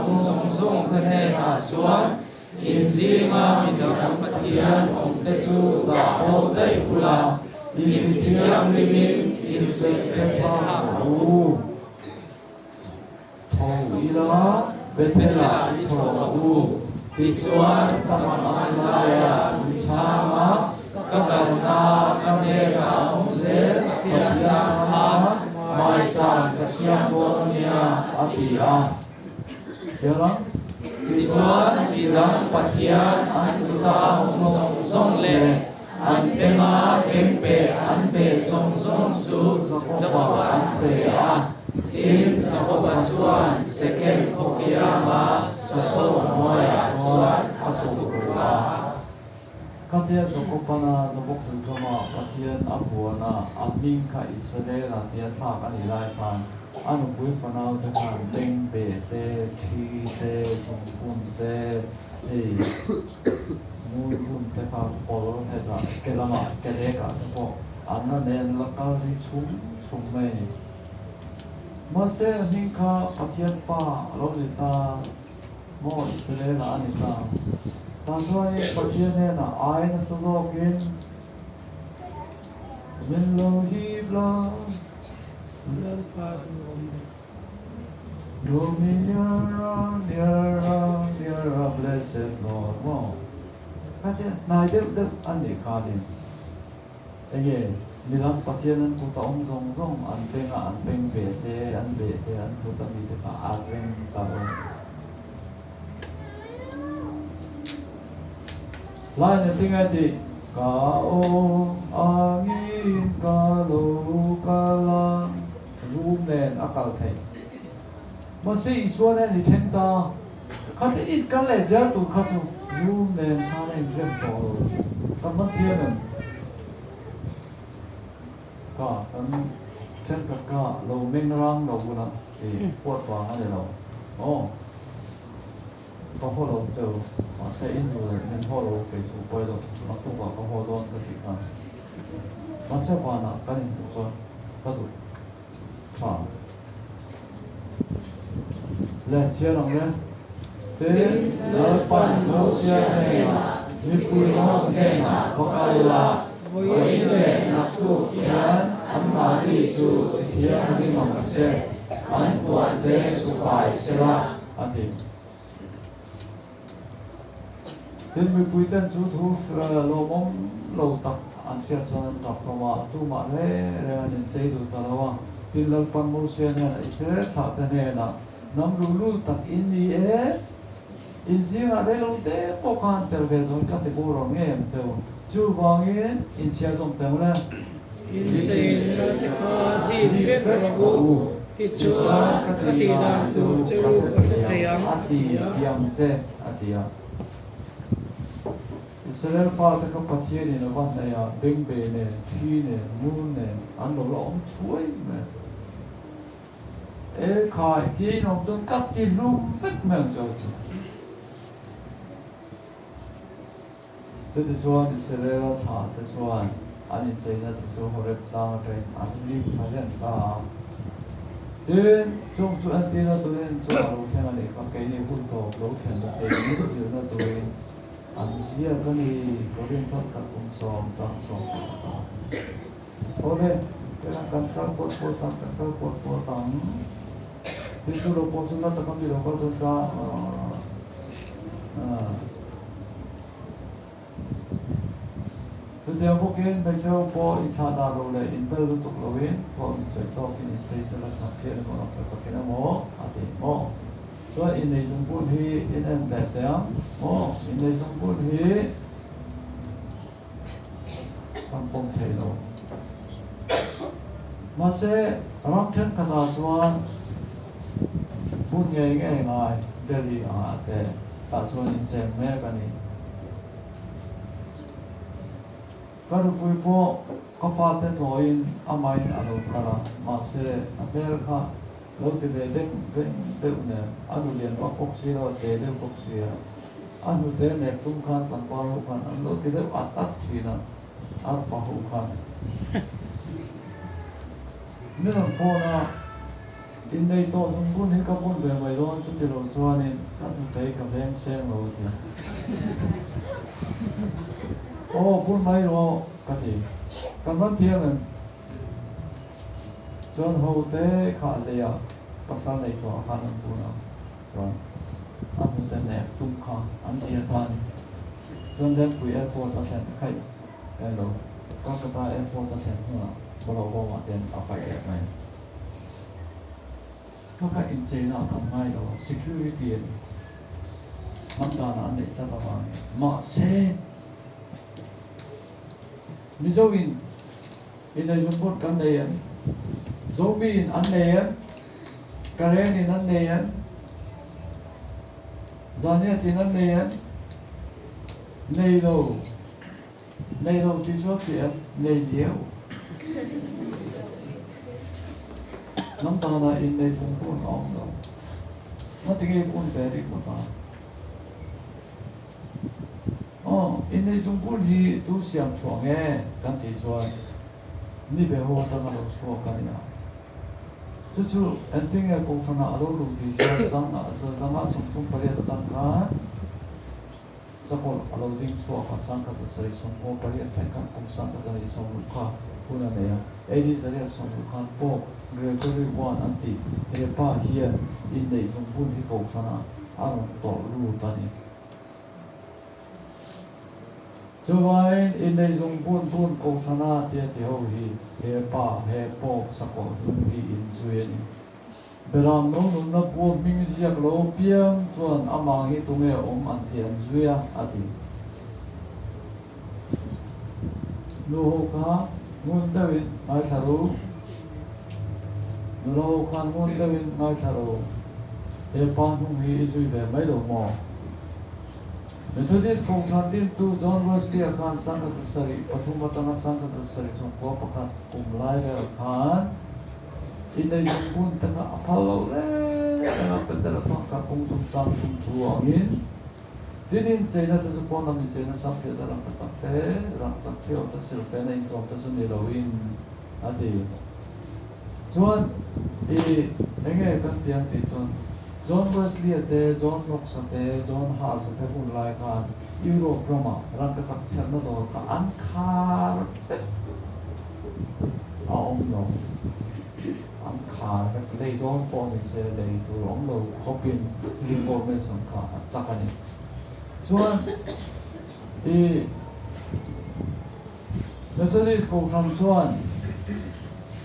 [SPEAKER 4] Song Kanena Suan Inzima Minang Patian Om Tetu La O Dai Pula Tiang Limin Insek Keta
[SPEAKER 2] Ila Betela Iso
[SPEAKER 4] Isuan Taman Laya Misama Kakaruna Kanera Omse Tiang Mai San Kasiambonia
[SPEAKER 2] Atia. Cialang
[SPEAKER 4] Isuan Bilang Patian Antuta Song Le An Pema Pempe An Pe Song Su Zakopan Pe A Tin Zakopan Suan Seken Kokiyama Saso Moya Suan Atukuka
[SPEAKER 2] Katia Zokopana Zokoputama Patian Abuana Amin Ka Israel Atia Tak Anilai Pan Anu Pui Fanau Tekan Deng Be Te Chi Te Jungpun Te Mui Pun Teka Polo Heta Kelama Keleka Tepo Anna Nen Lakal Di Sum Mei Mase Hinka Patian Pa Lolita Mo Israel Anita Tansoy Patian na ay na sulokin Minlo hibla
[SPEAKER 8] Lal pa Om.
[SPEAKER 2] Dominion near blessed Lord. Wow. Patian na idep andi kalin. Again, nilang patianan ko taong zong anpeng bete an puta bite pa areng tarong. Lain yang tinggal di kau angin kalau kalang rumen akal thay masih isuan ni thenta kata it kale jatuh katu rumen hane jempol tamat tianan ka tan ka lo mengrang lo guna kuat wang ada lo oh có hồ lô châu mà sẽ in rồi nên hồ lô phải chụp quay rồi nó không có hồ lô cái gì cả nó sẽ qua nào cái này cũng cho cái đủ phẳng lên chia lòng lên đến lớp pan lô xe này như cùi nó này có cái là với người nạp thu tiền ăn mà đi chú tiền đi mong xe ăn tuần để su phải xe ra anh thì đến với quý tên chú thu lô mong lô tập anh sẽ cho nên tập mà tu mà thế nên xây được tao là tin lần pan mua xe này là sẽ thảo tên này là nắm rulu tập in đi in riêng ở đây lâu thế có khăn từ về rồi các cái bộ rồi nghe em từ chú vàng in xe trong tầng là
[SPEAKER 8] In say na ka di vet ragu ti chuan ka ti na chu thayang
[SPEAKER 2] yang che atia Israel fa ta ka pathia ni na ban na ya beng be ne thi ne mu ne an lo lo om chuai ne e khai ki no chung kap ki lum fet men cho te chuan Israel tha te chuan ani cheina te chu horep ta train an li phalen ta đến trong chỗ ăn tiền là tụi em cho vào xem là để có cái này hút vào lỗ thèm một tiền nhất là tụi em ăn gì cái này có liên quan cả công xóm trang xóm ok cái là cần các bột tăng thì số lượng bột chúng ta tập trung vào các dân gia Sudah mungkin besok po itada role intel untuk lowin po mencetak ini saya salah sakit orang sakit mo hati mo cho in này dùng bún hi in em đẹp đấy in này dùng bún hi bằng bông thầy đâu mà sẽ rắc thêm cả chuan bún nghe nghe ngay Delhi thế ta chuan in xem nghe cái này cái lúc vui po có phát đến rồi in amai alo kara mà sẽ America lâu thì về đến nè anh liền bắt bóc xí rồi để đến bóc xí anh đến nè tung khan tặng qua lúc khan anh lâu thì đến ăn thì nè ăn bao hũ khan nên là po na in đây to chúng muốn hết các món về mày luôn chúng thì rồi cho nên anh thấy cảm thấy xem rồi thì buôn máy rồi cái gì cảm ơn thiên là John hậu tế khá lệ pasal này cho khá năng phụ nào John anh tên này tung khá anh xìa than John đến quỷ airport ta xem khách hello các cái airport ta xem nữa bao lâu bao mà tiền ở phải đẹp này các cái in chế nào làm ngay đó security năm đàn anh để cho các bạn mà xe mi dấu in đây chúng tôi cần đây zombie in ăn đây karen in ăn đây zania in ăn đây này đâu chỉ số thì này nhiều nắm ta là in đây chúng tôi ông đâu nó thì cái cuốn về đi của ta in đây chúng tôi thì tu sửa chuộng nghe căn thì rồi ni be ho ta ma lo so ka ya chu anh tin là cũng phần nào luôn thì sang sama sum tum pare ta ka sapol alo ding so ka sang ka sari sum po pare ta ka kum sang ka sari sum ka puna ne ya edi sari sum ka po gregory one anti e pa here in nei sum pun hi ko sana aro to lu ta ni cho vậy in đây dùng buôn công sana tiệt tiêu hi he pa he po sako dung hi in duyên beram nong nong na buôn minh ziak lo piang chuan amang hi tunge an thian zuya ati lo ka ngun dawin mai tharu lo ka ngun dawin mai tharu he pa nong hi zui ve mai lo mo Methodist Constantine tu John Wesley akan sangka sesari Patumbatana sangka sesari Sungko pakat kumlai akan Inday jumpun tengah apalau tengah pendera tangka kungtum cantum tuangin Dinin China tu sepon nami China sampai dalam sampai otak silpena itu otak senilawin adi Cuan enggak kan tiang tiang John Wesley ate John Knox ate John Hus ate pun lai kan Europe Roma rang kesaksian na do ka angkar no angkar ka lei John Paul ni se lei tu ong lo hopin information ka chakani chuan Methodist ko from chuan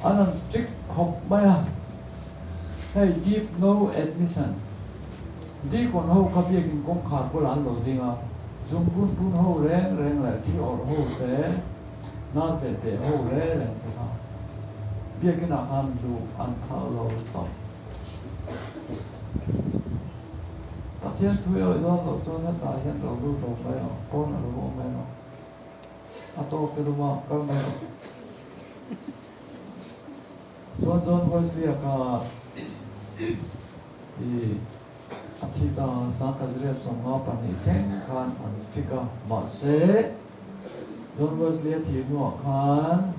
[SPEAKER 2] anan strict hop maya hey give no admission đi còn hậu các việc công khai của lán đầu tiên à dùng bún hậu rèn lại thì ở hậu thế nó để hậu rèn thì sao việc cái nào ăn đủ ăn thao lâu tập ta thiên thuê ở đó đầu cho nó tài hiện đầu lưu đầu phải không con là đầu phải không à tôi cái đúng không các bạn John Wesley cả thì kita sangka diri semua paniken kan anstika masih John Wesley thì nuo kan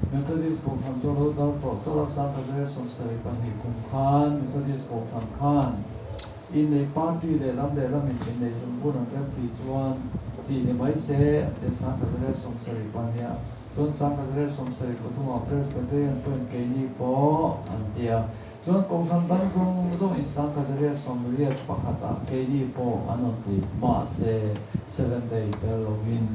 [SPEAKER 2] Methodist ko tham jolo dal to sangka diri somsari panikum kan Methodist ko tham kan in nei party le lam in nei jumbu nang kan ti chuan ti ne mai se de sangka diri somsari pania John sangka diri somsari ko thuma Presbyterian point ke ni po antia John kong sampan zong insang kazaria somriat pakata kedi po anoti ma se 7 day Halloween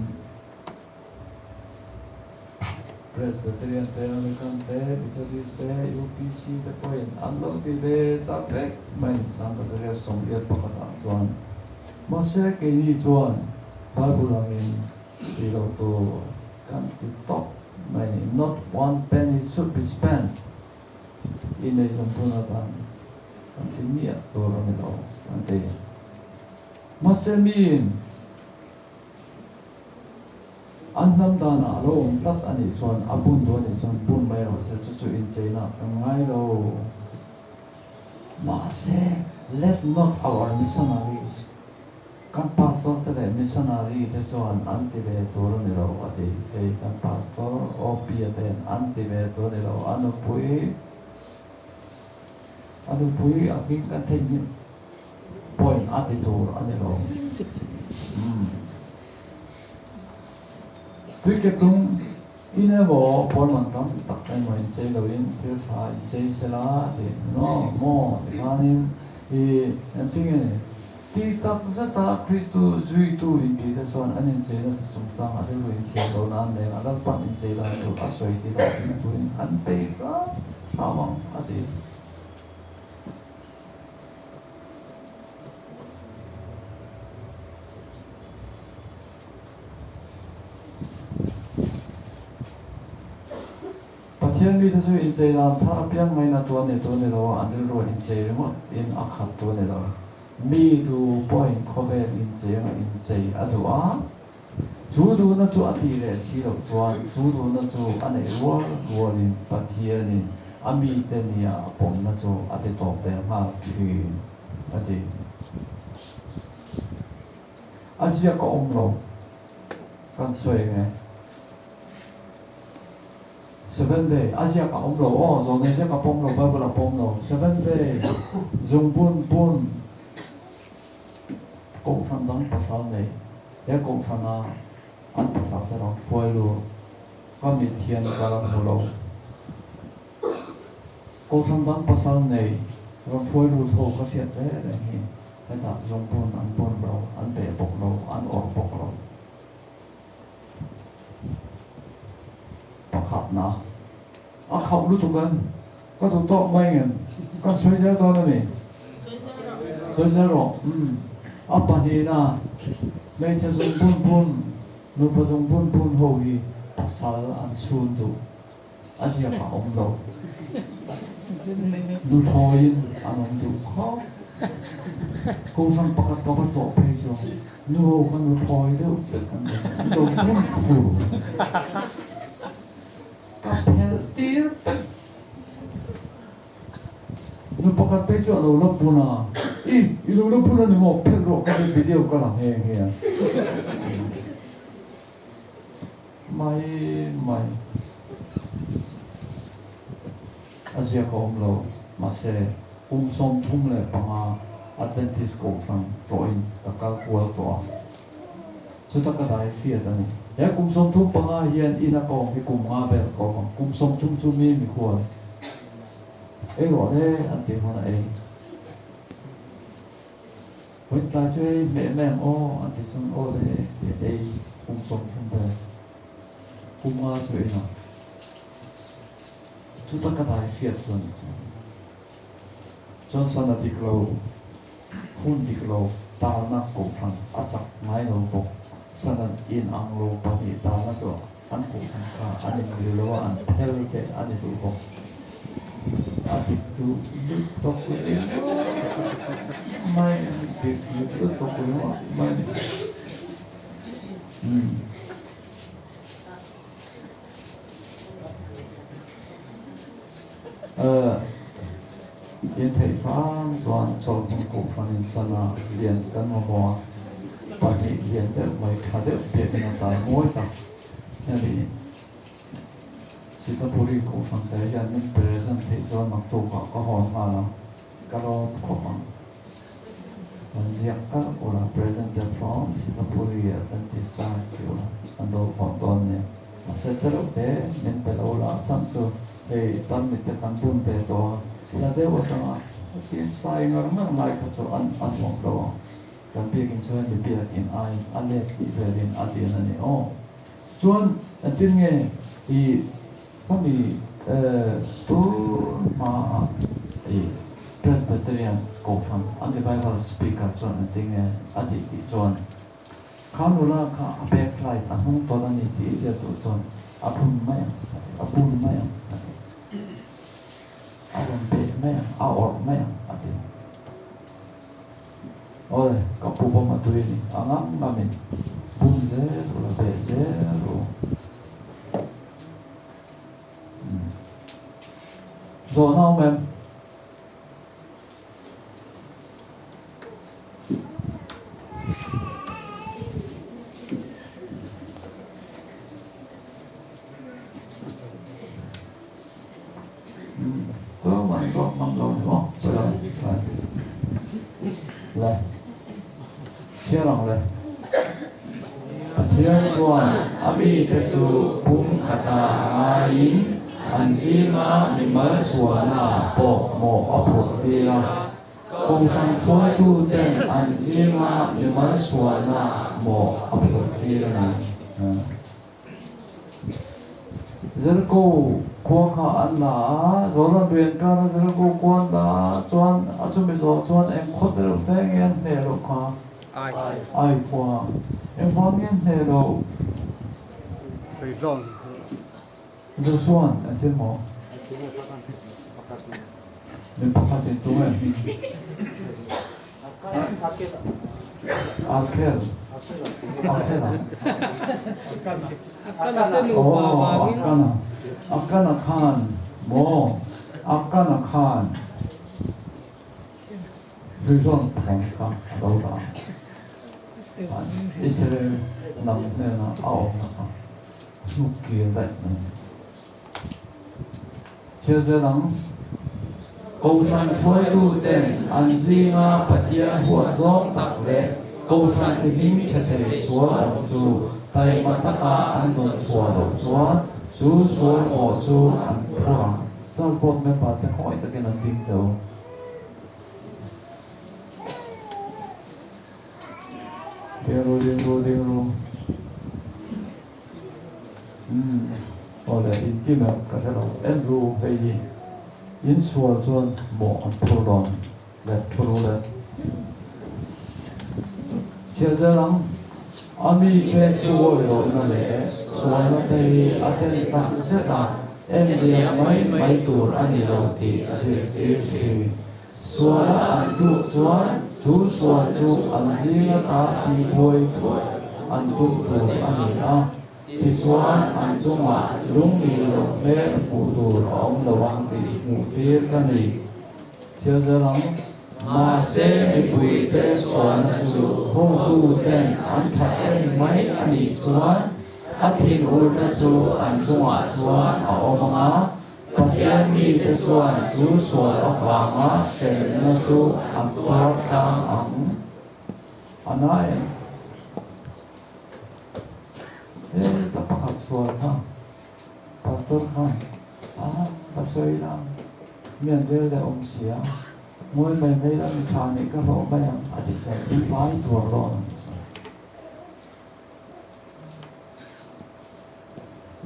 [SPEAKER 2] Presbyterian te American te Methodist te UPC te point anlo ti le ta te main sang ka te som ye pakata chuan ma se ke ni chuan Bible angin ti lo to kan ti top many not one penny should be spent in a Zampunatan continue to run it all and they must mean Annam dana alone that and it's one abun don it's on bun may also in China and I know must let not our missionaries kan pastor tele missionary te chuan an ti ve tur ni lo ati te kan pastor o pia ten an ti ve tur ni lo anu pui aking kan thei point ati tur ani lo tui ke tung ine bo pon man tam tak ai mai chei lo in thil tha chei sela de no mo kanin e anting ti tak zata Kristo zui tu in ti da son anin chei da sum chang ade lo in thia lo na ne ala pan in chei la tu asoi ti da in tu in an pe ka awang ade pathian mi da zui in chei la tha piang mai na tu ne lo an ro in chei mo in akhat tu ne lo mi du point cover in chei adua chu du na chu ati le si lo chuan chu du na chu ane rual in pathian in ami te nia pom na chu ati to te ma thi ati asia ko om lo kan soi nge 7 day asia ka om lo o zo ne ka pom lo ba la pom lo 7 day zung bun cộng sản đóng pasal này, để cộng sản à ăn pasal thế đó phơi luôn, có miệt thiên cả làm hồ lô, cộng sản đóng pasal này, rồi phơi luôn thôi có thiệt đấy này, cái đó dùng bún lẩu, ăn bể bột lẩu, ăn ổ bột lẩu, bạc hạt na, khẩu luôn tụi con, có tụi to mấy ngàn, có xoay ra to này, xoay ra rồi, apa ni na may sa zumbun no pa zumbun ho hi pasal an sun tu asia pa om lo du thoin an om tu kho ko sang pakat to pe so no kan du thoi de kan do kan fu ka hel tir no pakat pe so lo puna ilu puna ni mo pek ro ka video ka la he mai asia ko om lo ma se som thum le panga Adventist ko sang toin ka kual to chu ta ka dai fia da ni ya som thum panga hian ina ko hi nga ber ko som thum chu mi ko e ro le an ti hona e when ta chơi mẹ ô anh thì xong ô để đây cùng sống thêm về cùng ma chơi nào chúng ta cái đại phiệt rồi Johnson là đi lâu hun đi lâu ta na cổ phần áp chặt ngay lâu bộ sau đó in ang lâu bao nhiêu ta na rồi anh cổ phần cả anh đi lâu anh theo cái anh đi lâu bộ anh đi tóc cái mai việc itu tokonya mai yên thấy phán toàn cho những cổ phần sana liền căn mò và thì liền được mấy khá được việc là tại mỗi tập nhà đi chỉ có bùi cổ phần đấy là những present thì cho mặc tù có hòn mà là cái đó có bằng Menziaka orang presenter from Singapore Adventist Church ando pontonnya. Masa terus deh menpelola sampai tan mitte kampung beto. Jadi orang mungkin saya ngarang naik ke soal anong lo. Dan bikin soal dibiakin ain ane diberin adian ane. Oh, cuman intinya có bị tu mà thì Presbyterian cổ phần anh đi Bible speaker chọn anh tiếng anh đi chọn khám luôn là khá backslide anh không tốt anh đi giờ tụi chọn apun mấy apun bed mấy out mấy anh đi ôi có phụ bom mà tụi đi anh ngắm mà mình bún dễ rồi bed dễ rồi rồi nào em tôi vẫn có mong rồi đúng không? Rồi chia lòng này thiên quan abi tesu bung kata ain anjima nimal suana po mo apurtira kung sang phoi tu ten anjima nimal suana mo apurtira giờ cô qua khá ăn là rồi là luyện ca là giờ cô quan đã chọn à chúng mình rồi chọn em khốt được thế nghe nè rồi khá ai qua em qua nghe nè rồi
[SPEAKER 7] phải rồi
[SPEAKER 2] rồi chọn anh thấy không mình bắt phát triển tụi em Akel
[SPEAKER 8] Akana tenu bawangin.
[SPEAKER 2] Akana Khan mo Akana Khan Rizon Pangka đâu đó Israel nằm nên là ảo nó nút kia vậy chia ra lắm câu san phơi tu ten an zinga patia hua zong tak le câu san thì him cha se xua đồng chu tay mà tất cả an don xua đồng xua chú xua ngõ chú an phang sao bọn mình bảo thế hỏi tất cái năng tin đâu đi rồi ở đây in kia mà cái đó Andrew cái gì in xua chọn bỏ thô đòn để thô lên chia ra lắm ami cái xua rồi nó để xua nó đây ở đây tạm sẽ tạm em đi mấy tuổi anh đi đầu thì sẽ xua anh được chú xua chú anh gì ta đi thôi anh cũng tuổi anh đi đó thì xua anh chung mà đúng đi rồi mẹ phụ tuổi ông đầu anh thì ngủ tiết cái này chia ra lắm mà sẽ bị bụi tết xua nó chú hôm tu tên anh thấy mấy anh đi xua Atin urna chu an chunga chuan a awmanga pathian mi te chuan chu sual awanga shen na chu an par tang ang anai ta pakhat sual tha pastor khan pasoi la mian del de sia ngoi mai mai la mi thani ka ro ba yang ati sa in vai tur ro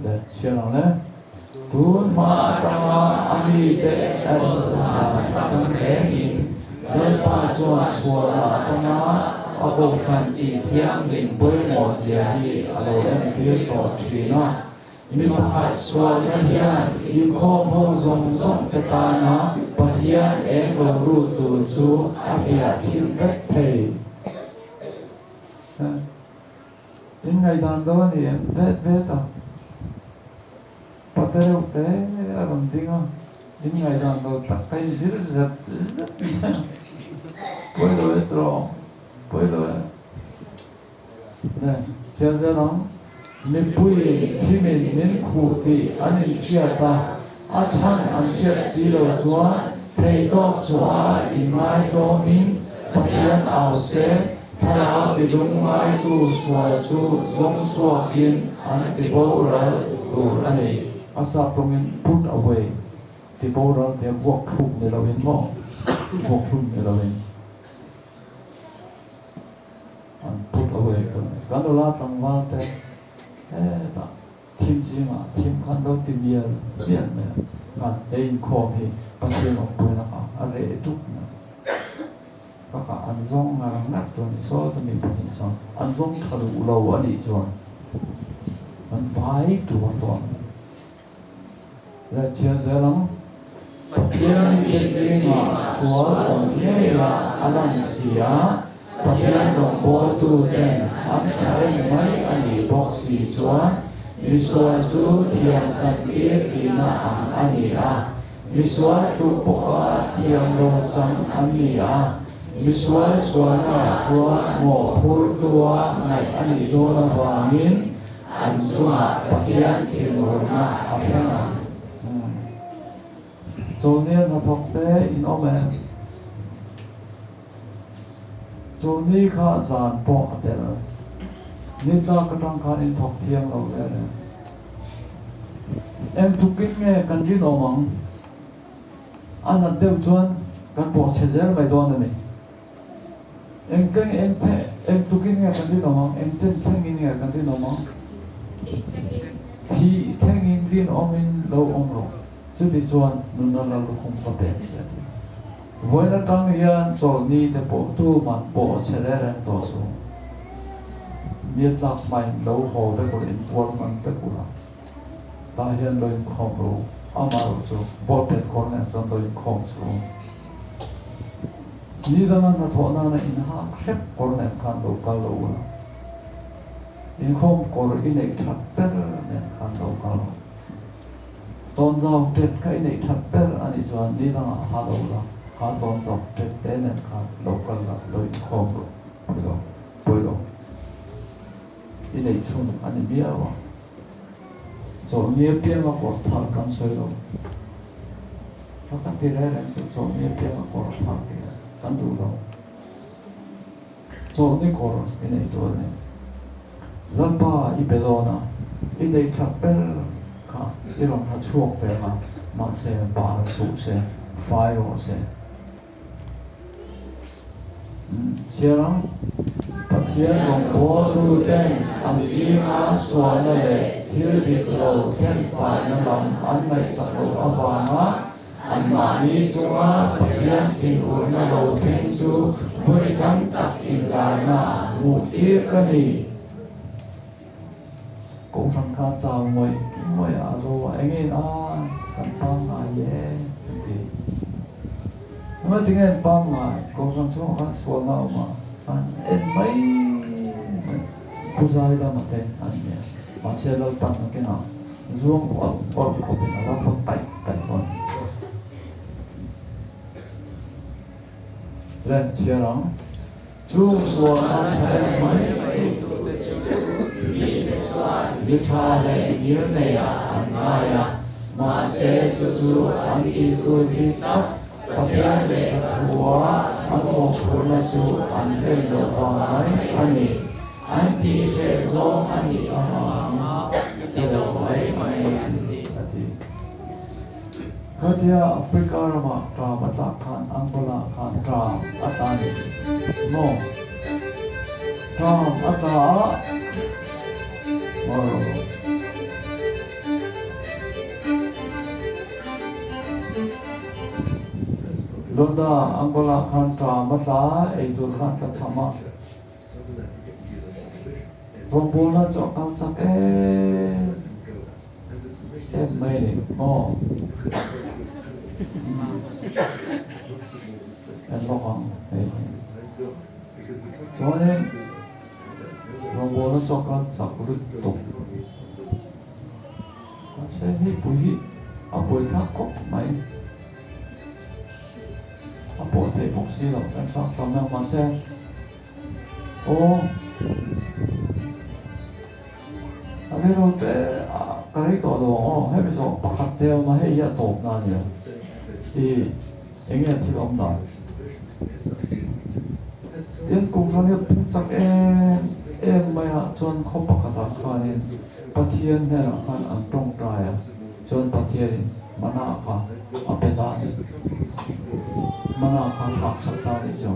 [SPEAKER 2] để xem nào đấy tuôn ma trăng ami để em trăng đế nhìn đơn pa chua chua là trăng ở bộ phận tỷ thiang nghìn bơi một giờ đi ở đầu em biết rõ chuyện nó mình phải xóa cho hiền yêu khom hông rong cái ta nó và hiền em vào ru tu chú áp hiện thiên vết thầy đến ngày đàn đó thì em vết à Patero te aron dinga dinga dan do takai zir zat puedo ne chia nó mi pui thi min khu ti anin chia ta a chan an chia si lo chua thei to chua in mai do min pathian ao se tha bi dung mai tu swa su zong swa in an ti bo ra tu ani asa tongin put away thì bố đó thì walk through đểเราเห็นบ่ walk through đểเราเห็น put away กันกันเราตั้งว่าแต่ta ทีมจริงอ่ะทีมคันเราทีมเดียวเนี่ยงานเองขอให้ปัจจัยออกไปนะครับอะไรทุกนะก็การอันซงงานนักตัวนี้โซ่ตัวนี้เป็นสองอันซงทะลุเราอันนี้จวนมันไปตัวและเชื่อเสียหลังเรื่องนี้จริงอ่ะตัวตรงนี้ละอันนั้นเสียปัจจัยลงโบตูเต็นอันใช้ไม่อันนี้บอกสีจวน Viswa su thiam sakir ina ang ania Viswa tu poka thiam lo sang ania Viswa swana tua mo pur tua ngai ani do na wangin An sunga patian timur na apiana So near na thokte in omen So ni ka zan po atela Nita katang kanin thok thiang lo le em tukin nghe kan di no mang an at deu chuan kan po chejer mai don ani em tukin nghe kan di no mang em chen thengin nghe kan di no mang thi thengin din omin lo om lo chu ti chuan nun na lo khom pa pe voina tang hian chol ni te po tu man po cherer to so miết lạc mạnh lâu hồ để có đến tuần mang tất cả ta hiện lời không đủ amal cho bỏ tiền con này cho lời không số như đó là thọ na này in ha xếp con này kan đầu cao lâu in không có cái này thật bé này kan đầu cao lâu tôn giáo tết cái này thật bé anh ấy cho anh đi là ha đầu là ha tôn giáo tết thế này kan đầu cao là lời không đủ bồi đồ in này chung anh ấy biết à rồi nhiều tiền mà có thằng con soi đâu nó căn tiền này là rồi nhiều tiền mà có thằng tiền căn đủ đâu rồi này có in nàyตัวnày lần ba ít bây giờ na in này chắc bé cả in lòng它chuộc bé mà sẽ ba số sẽ phải rồi sẽ chia lắm Phật thiên đồng bố tu tên Âm sĩ má xóa nà lệ Thiếu địch lầu thiên phải nà lòng Ăn mạch sắc lộ áp vàng á Ăn mã ni chung á Phật thiên kinh ổn nà lầu thiên su Với đăng tạc in gà nà Mục tiết ca nì Cũng thằng khá chào mời á rồi anh em Cần tăng à dễ Nhưng mà tiếng em băng mà Cũng thằng xuống khá xóa nào mà anh mấy puzai da mate anh mà xe lâu tăng cái nào zuông của bên nó phân tay con lên chia lắm chú xua anh thấy mấy biết cha lệ nhớ này anh ai mà xe chú anh đi tôi đi tóc Pakai le tua, aku pun tu ante lo pakai ani, anti sezo ani ama, tidak boleh main ani. Kerja Afrika ramah tra batakan Angola kan tra atani, no tra ata, oh. Loda Angola kanta mata eidur kanta sama Rombola cho kau sak mai ni oh en lo hang cho nên Rombola cho kau sak rut to sẽ hi pui apoi thak kok mai Apo te boxi lo kan sa na ma se o ane lo te kai to do o he bi so pakat te ma he ya to na ni ti enge ti om na yen kum san ye pung chak mai ha chon khop pakata khanin pathian ne ra khan an tong tra ya chon pathian mana kha apeta Mana akan hak serta itu.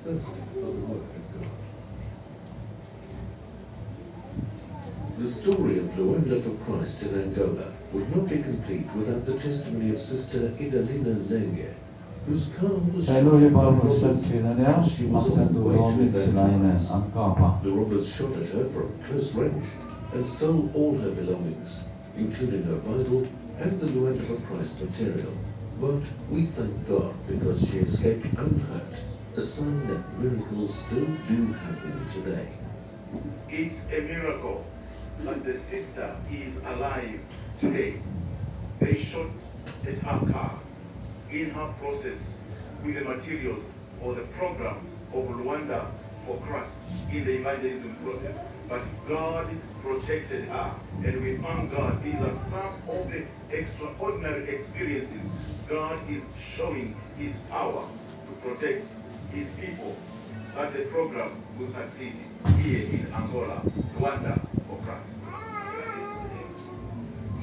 [SPEAKER 9] thirsty for the work of God. The story of Luanda for Christ in Angola would not be complete without the testimony of Sister Idalina Lenge, whose car was
[SPEAKER 2] Saya
[SPEAKER 9] shot
[SPEAKER 2] lupa
[SPEAKER 9] by
[SPEAKER 2] baru
[SPEAKER 9] robbers
[SPEAKER 2] sentinya,
[SPEAKER 9] as she was
[SPEAKER 2] masa
[SPEAKER 9] on the way
[SPEAKER 2] dulu
[SPEAKER 9] to
[SPEAKER 2] di selain
[SPEAKER 9] evangelize.
[SPEAKER 2] angka apa?
[SPEAKER 9] The robbers shot at her from close range and stole all her belongings, including her Bible and the Luanda for Christ material. But we thank God because she escaped unhurt, a sign that miracles still do happen today.
[SPEAKER 10] It's a miracle that the sister is alive today. They shot at her car in her process with the materials or the program of Luanda for Christ in the evangelism process. But God protected her, and we thank God. These are some of the extraordinary experiences God is showing His power to protect His people, that the program will succeed here in Angola, Luanda for Christ.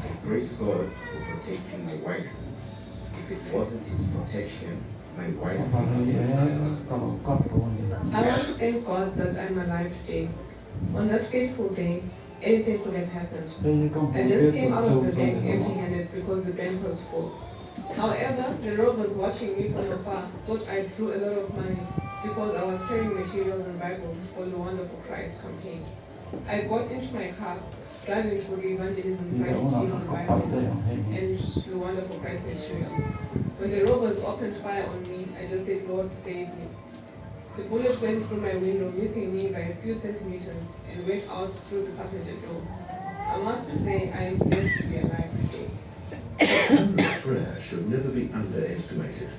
[SPEAKER 11] I praise God for protecting my wife. If it wasn't His protection, my wife would not be alive.
[SPEAKER 12] I want to thank God that I'm alive today. On that fateful day, anything could have happened. I just came out of the bank empty-handed because the bank was full. However, the robbers watching me from afar thought I drew a lot of money because I was carrying materials and Bibles for Luanda for Christ campaign. I got into my car, driving through the evangelism site to give the Bibles and Luanda for Christ material. When the robbers opened fire on me, I just said, Lord, save me. The bullet went through my window, missing me by a few centimeters, and went out through the passenger door. I must say, I am blessed to be alive today.
[SPEAKER 9] Prayer should never be underestimated.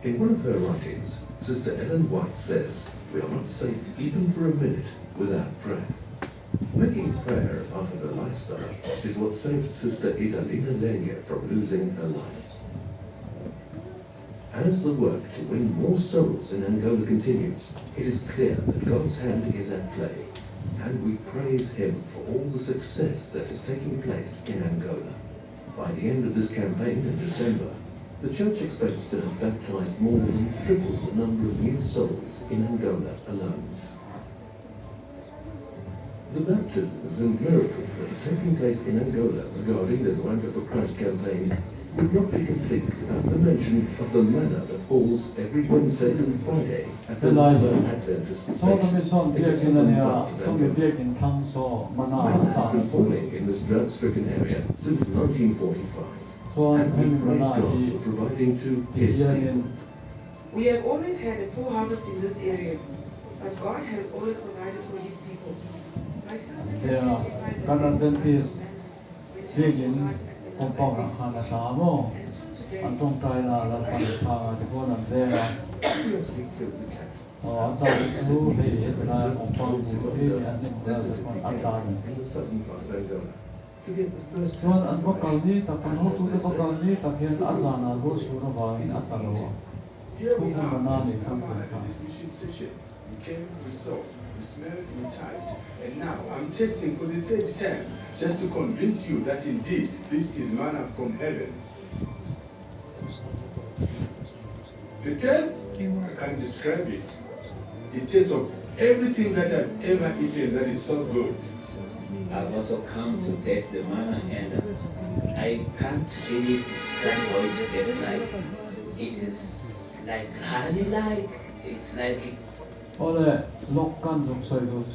[SPEAKER 9] In one of her writings, Sister Ellen White says, we are not safe even for a minute without prayer. Making prayer a part of her lifestyle is what saved Sister Idalina Lenge from losing her life. As the work to win more souls in Angola continues, it is clear that God's hand is at play, and we praise Him for all the success that is taking place in Angola. By the end of this campaign in December, the Church expects to have baptized more than triple the number of new souls in Angola alone. The baptisms and miracles that are taking place in Angola regarding the Luanda for Christ campaign would not be complete without the mention of the manna that falls every Wednesday and Friday at the London Adventist Station. Manna has been falling in this drought-stricken area since 1945, and we praise God for providing to His people.
[SPEAKER 12] We have always had a poor harvest in this area, but God has always provided for His people. My sister can testify that
[SPEAKER 2] Kompong ang hanasa mo. Antong tayo na lalapang sa di ko ng dera. Ang sabi ko, hihit na kompong buhay, yan din mo lalapang atanan. Tuan, ang bakal tapang hutu na bakal tapyan asana, go sura bangin at talawa. Kung manami kang kanta.
[SPEAKER 13] We came, we saw, we smelled, we touched, and now I'm testing for the third time just to convince you that indeed this is manna from heaven. The taste, I can't describe it. It tastes of everything that I've ever eaten that is so good.
[SPEAKER 11] I've also come to taste the manna, and I can't really describe how it tastes like. It is like honey-like. It's like
[SPEAKER 2] Ole, lokkan zuk soy du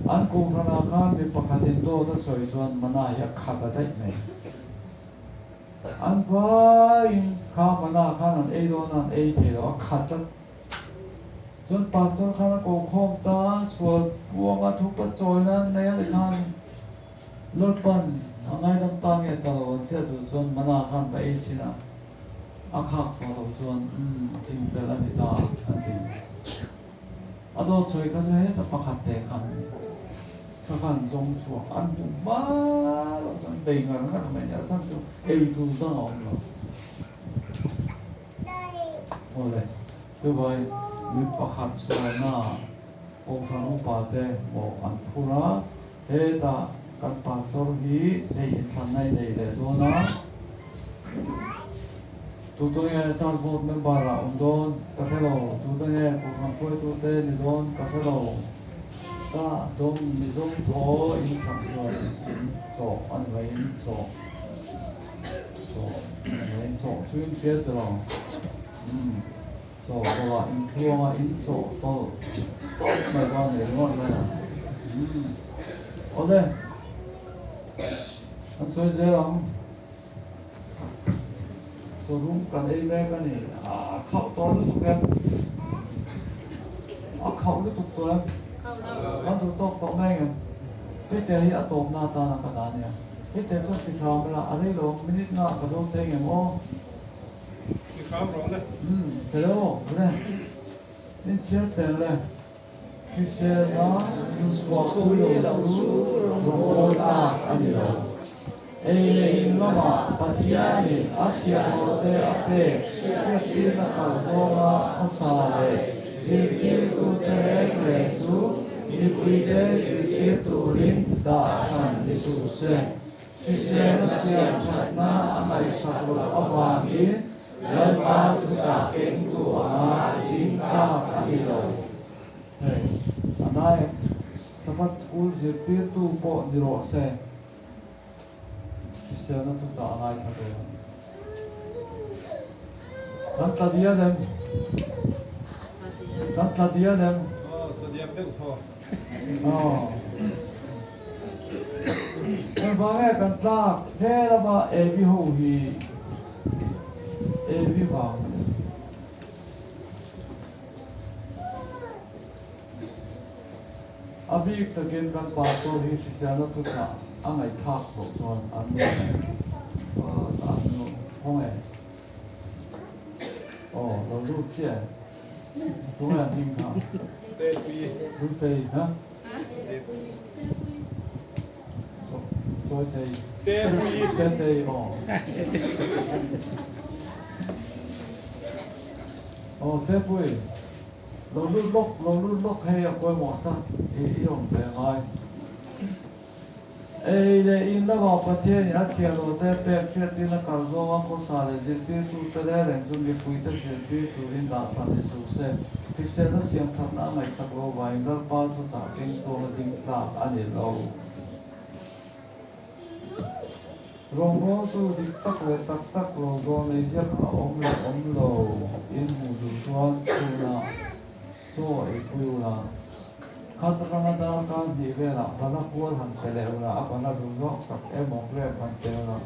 [SPEAKER 2] an kung hanakan mi pakatin do ta soy chuan manaya khata dai me an vain kha mana khan an ei do nan ei the do khata chuan pastor khan ko khom ta so buanga thu pa choi nan ne le khan lorpan angai dam tang e ta lo che du chuan mana khan ba ei sina akhak to chuan ting te la ni ta an ting Ado choi ka se sa pakate kan ka kan zong chu an bu ba san dei ngan na me ya san chu ei tu sa on lo ole tu bai mi pakhat sa na o sa nu pa te mo an phura he ta kan pastor hi sei in san nai dei le do na tutunge salvot membara undon kaselo tutunge kukampoi tute nidon kaselo ta dom nidom tho in kamyo so anwain so anwain so suin pietro so tola in tuama in so to mai ba ne ngon na ode an so je ang so room kan ei le kan ni a khau to lu tu kan a khau lu tu to kan tu to to mai kan pe te hi a top na ta na ka da ne pe te so ti thang la a re lo minute na ka do te nge mo
[SPEAKER 14] ki kham ro na
[SPEAKER 2] te lo ne in chia te le ki se na in swa ku lo su ro ta ani lo in lama patiani asia te ate ke na ka do na sa le ki tu te le su ni kui de ki tu rin da san ni su se ki se na sia na mai sa lo awang in lan ba tu sa ken tu a in ka ani lo hey anai sabat school je pir tu po ni ro se se na tu sa anai tha de tan ta dia dem
[SPEAKER 14] to dia te tho
[SPEAKER 2] ba nghe kan ta thế là ba e bi ho hi e bi ba abi ta gen kan pa to hi si sa na tu sa ang ai thak bo chon an no hong e lo lu che tu là tin ka
[SPEAKER 14] te pi
[SPEAKER 2] lu te ha te te pui lo lu lok hay à coi mỏ ta thì用về ngay để in đó vào phát hiện nhá chia rồi để để chia tin là cả do mà có sao để chỉ tin tu tới đây là chúng mình phụ tới chỉ tin tu in đã phát hiện số xe thì xe nó xem thật là ngày sau đó vài năm bao nhiêu sao kinh tu là kinh ta anh ấy lâu Rong tu di tak lo này chắc là om lo in mu du chuan tu na so e puyu na khataka da ka di ve na bana pual han tele na apana du zo tak e mo kre pan te na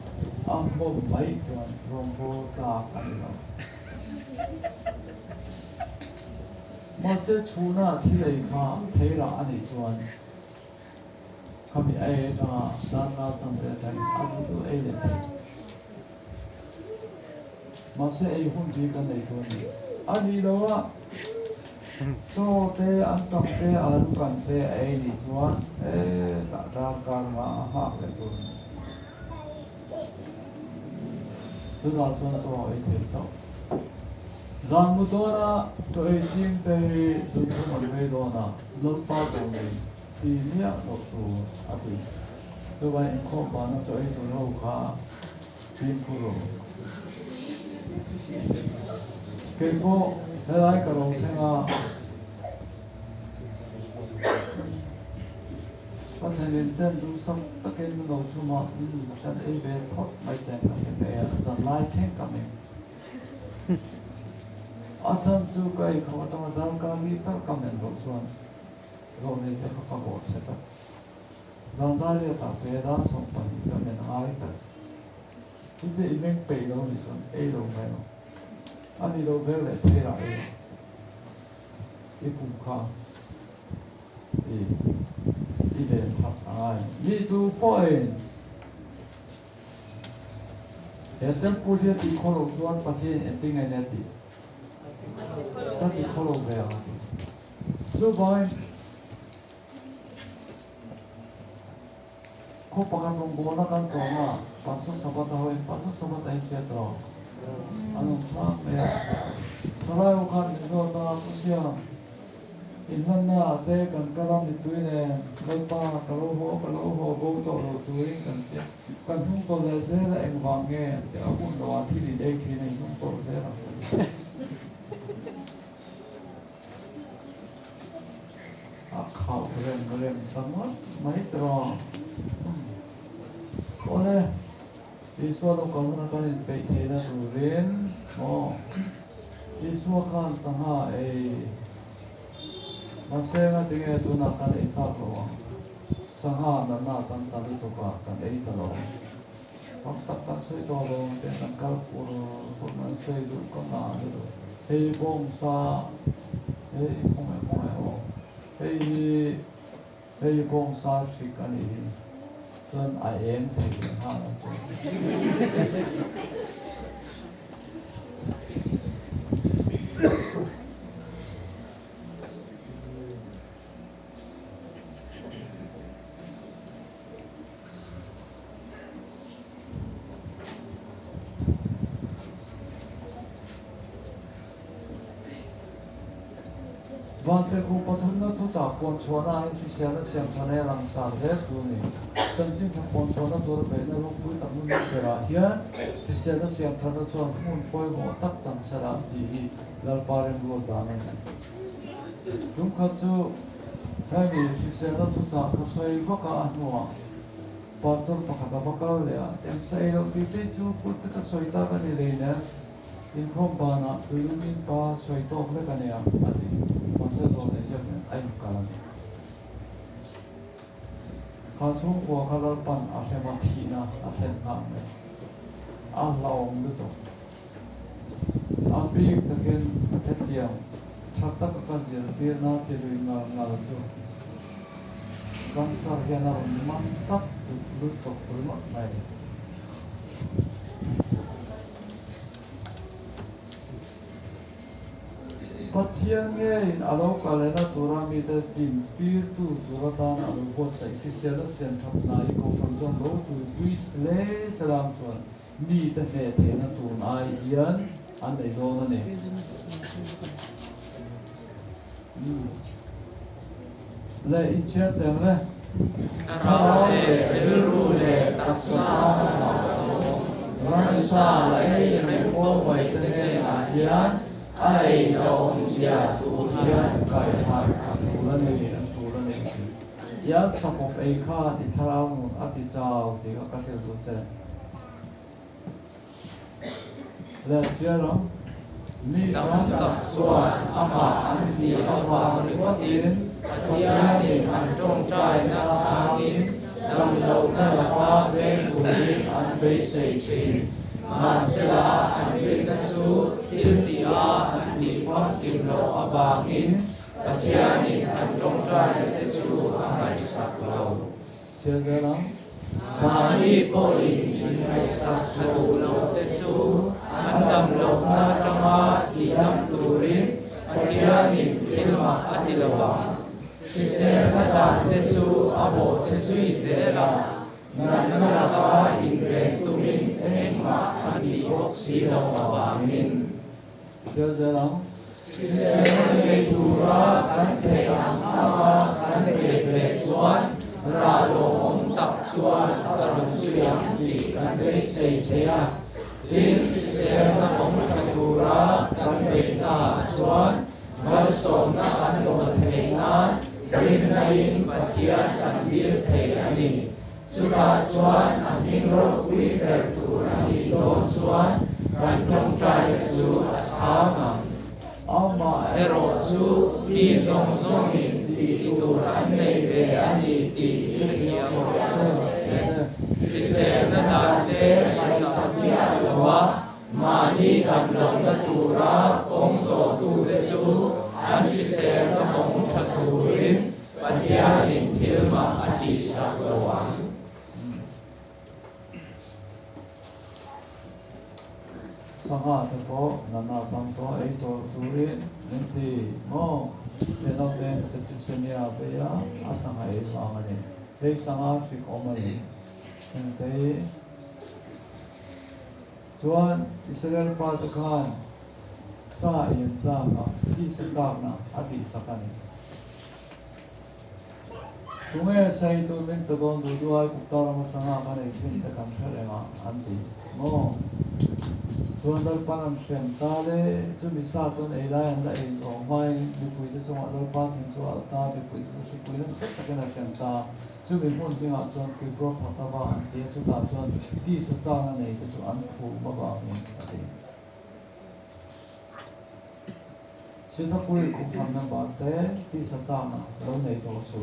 [SPEAKER 2] am bo mai chuan rong bo ta kan na ma se chuna thi lei kha thei ra ani chuan kami ai na dan na chang de dai adu du ai le ma se ai hun bi kan nei tu ni ani lo wa so te an tong te an kan te ai ni chuan ta da ka ma ha le tu tu da chuan so ai te so dan mu to na to ai sim te tu tu ma le do na lo pa to ni thì nhớ một số thì cho vậy không bán nó cho ít lâu cả tiền phụ cái cô thế này cả đồng thế là có thể lên tên đúng xong tất cả những đồ số mà cho đến về thoát mấy tiền cái này dần lại thêm cả mình asam chú cái không có tâm cái mi tất cả mình đồ số rồi này sẽ không có sẽ tập rằng ta liệu ta về đó sống bằng cái mình ai tập chúng ta mình bị đâu thì sống ấy đâu vậy nó anh đi đâu về lại thế lại cái phụng khang đi đến thắp ai đi tu point để tên phụ nữ thì khó lòng chuan phát hiện tiếng này thì ta thì khó lòng về số vậy ko pakan rong na kan to na paso sabat hoy paso sabat ai teatro ano pa me tolai o kan no na kusia inhan na te kan kalam ni tuine lepa kalo ho go to ro tuin kan te kan hung to le se la eng wang nge te abun lo wa thi di dei thi nei hung to se la a khau rem samot mai tro ole iswa lo kam na kan pe the na tu ren mo iswa kan saha e masenga tinge tu na kan e tha lo saha na na san ta lu to ka kan e ta lo pak tak kan sei to lo te kan kal pur pur man sei du ko na lu hei bom sa hei kome o hei bom sa si kan e tuan ai em thì haวันเด็กผู้ปฐมนักทุจาปนชวนอาที่เสียและเสียงทะเลหลังสารเล็บดูนี่จริงๆทั้งปนชวนนักตัวเป็นนักลงทุนตั้งมุ่งเสียเฮียที่เสียและเสียงทะเลชวนมุ่งปล่อยหัวตักจังสระที่ลาปาริงโลดานันจุ่มขัดจูให้มีที่เสียและทุจาเขาใช้ก็การอันหัวพอสต์ประกาศประกาศเลยเต็มใส่เราที่เป็นจูพูดก็ใช้ตากันเลยนะอินคอมบานะดูมินปาใช้ตัวเล็กกันเนี่ยอันนี้Masa tu ni saya ayu kalan. Kalau gua kalau pan asal mati na asal ham ni, Allah betul. Tapi mungkin ketiak, cerita kerja dia na tidur ngal tu. Kansar dia na mantap betul bermak mai. Patiangnya alo kalena turami da timpir tu suratan alo bot sa official sen thap nai ko function lo tu tweets le salam chuan mi ta he the na tu nai hian an nei do na ne le in chat tem le ara e ru le tak sa ran sa le re ko mai te na hian ai dong sia tu hian kai har tu la ne ya sapop ei kha ti tharau mun ati chau ti ka thel tu che la sia ro mi ram ta suan ama an ni awang ri wa tin atia ni an tong trai na sang in dam lo na la pa ve tu ni an be sei chin Masela anjing kacu tiltia andi fon timlo abangin kasiani anjong trai kacu angai saklau siapa mani poli angai saklau kacu andam lo na tama idam turin kasiani ilma atilawang sisera dan kacu abo sesui zera Nangalaka ingkeng tumin engma andi oksi lo awangin. Siapa Sisere tura kan teang ama kan bebe suan ralo tak suan tarun suyang di kan be sei tea. Tin sisere mong tura kan beta suan malsom na kan lo tengan din nain patian kan bir te ani. Sudah cuan amin roh wider turani don cuan kan trong trai su asama ama ero su ni zong zong in di turan nei ve ani ti kirkia ko se na ta te masakya lawa mani kan long na tura kong so tu de su an se na hong thatuin patian in tilma ati saklawang Sanga tepo nana bangto eito turin nanti mo tenoten setisenia beya asanga e mangane dei sanga fik omani nanti tuan Israel patakan sa yin zanga ti sa zanga ati sakani Tunge say to min to don du ai ku ta ma sanga ka nei thin ta kam thale ma an ti mo chuan dal pan an sem ta le chu mi sa chon ei lai an la ei o mai mi pui te song dal pa thin chu al ta mi pui su pui na sa ta ka na sem ta chu mi hun ting a chuan ki pro pha ta ba an ti chu ta chuan ti sa sa na nei te chu an thu ma ba ni ati sin ta pui ku tham na ba te ti sa sa na lo nei to su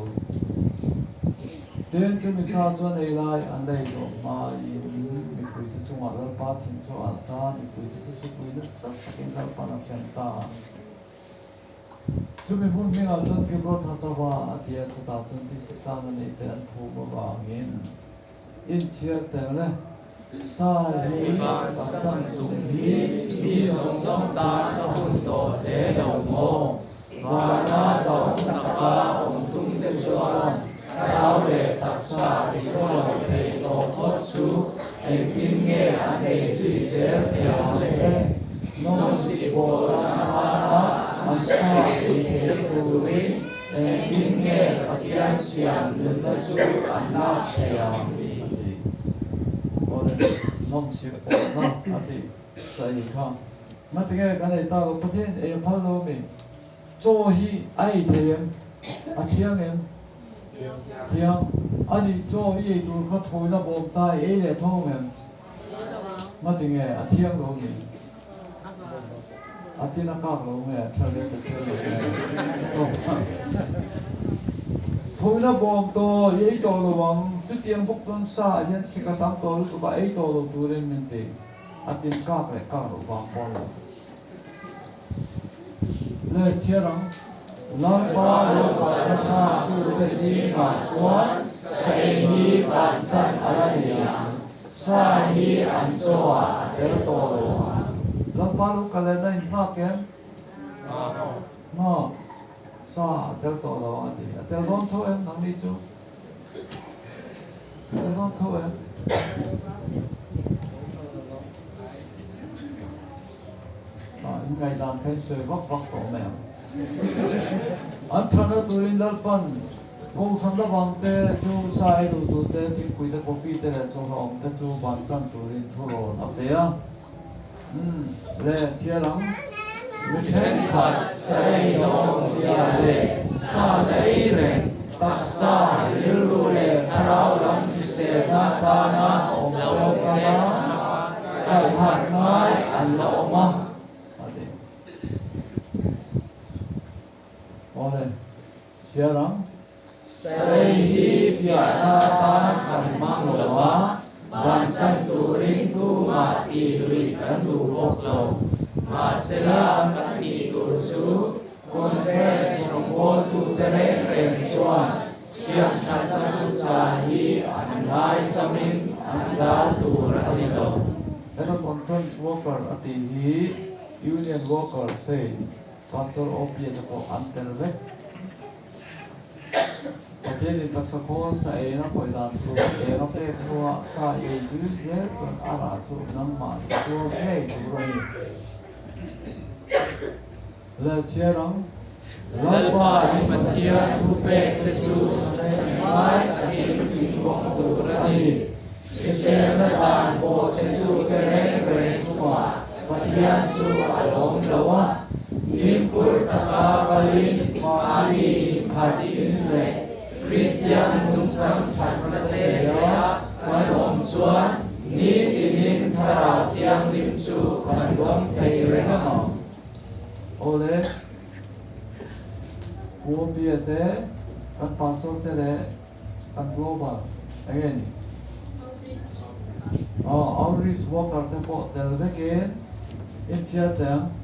[SPEAKER 2] đến cho mình sao cho này lại anh đây rồi mà mình quỳ thì xuống ở đó ba thiên cho anh ta mình quỳ thì xuống quỳ nó sắp cái đó ba là phần ta cho mình muốn mình ở trong cái bát thata ba thì chúng ta trong cái sự sang này thì anh thu mà vào nghiền in chia tiền này sai hi ba sang tung hi mi song ta nó hun to để đầu mô và nó song ta ba ông tung để xuân Hãy subscribe cho kênh Ghiền Mì Gõ để không bỏ lỡ những video hấp dẫn Tiang, ani cho ye tu kha thoi na bom ta e le thong em. Ma ting e a tiang lo ni. A ti na ka lo me cha le te thoi na bom to ye to lo wang tu tiang bok ton sa yen chi ka tam to lu ba e to lo tu le min te. A tin ka lo ba ko lo. Le chia rang Long ba lo ba na tu be si ma chuan sai hi ban san arania sa hi an so a del to lo long ba lo ka le na ma ken no sa del to lo a ti del long tho em nang ni chu del long tho em in kai dan pen se vak vak to me Anthana turin dalpan kung sanda bangte chu sai du tu te ti kui te coffee te le chu hom te chu ban san turin thuro na te ya le chialang mi then khat sai no sia le sa dai re tak sa lu le tharau lam ti se na ta na om lo ka na kai hat ngai an lo ma Oleh, siarang Saihi piana tan kamang lawa Bansan turing tu mati lui kandu boklo Masela kati kursu Konfres rongbo tu tereng reng chuan Siang kata tu sahi Anai samin anda tu radilo Ito conference worker ati hi union worker say Pastor Opie na po antel ve. Opie din taksakon sa na po ilan so na pe po sa du je kon ara so nang ma so hey roi. La cherang lapa ipatia tupe kresu mai aki wong tu rani. Isena tan po sentu kere kere semua. Patian su along lawa. Impur takabalin mali hati inle Christian nungsang chanate ya kanom chuan ni tinin thara tiang limchu kanwam thei rengano ole puopiate kan pasok tere kan global again outreach worker te po tel veken in siatang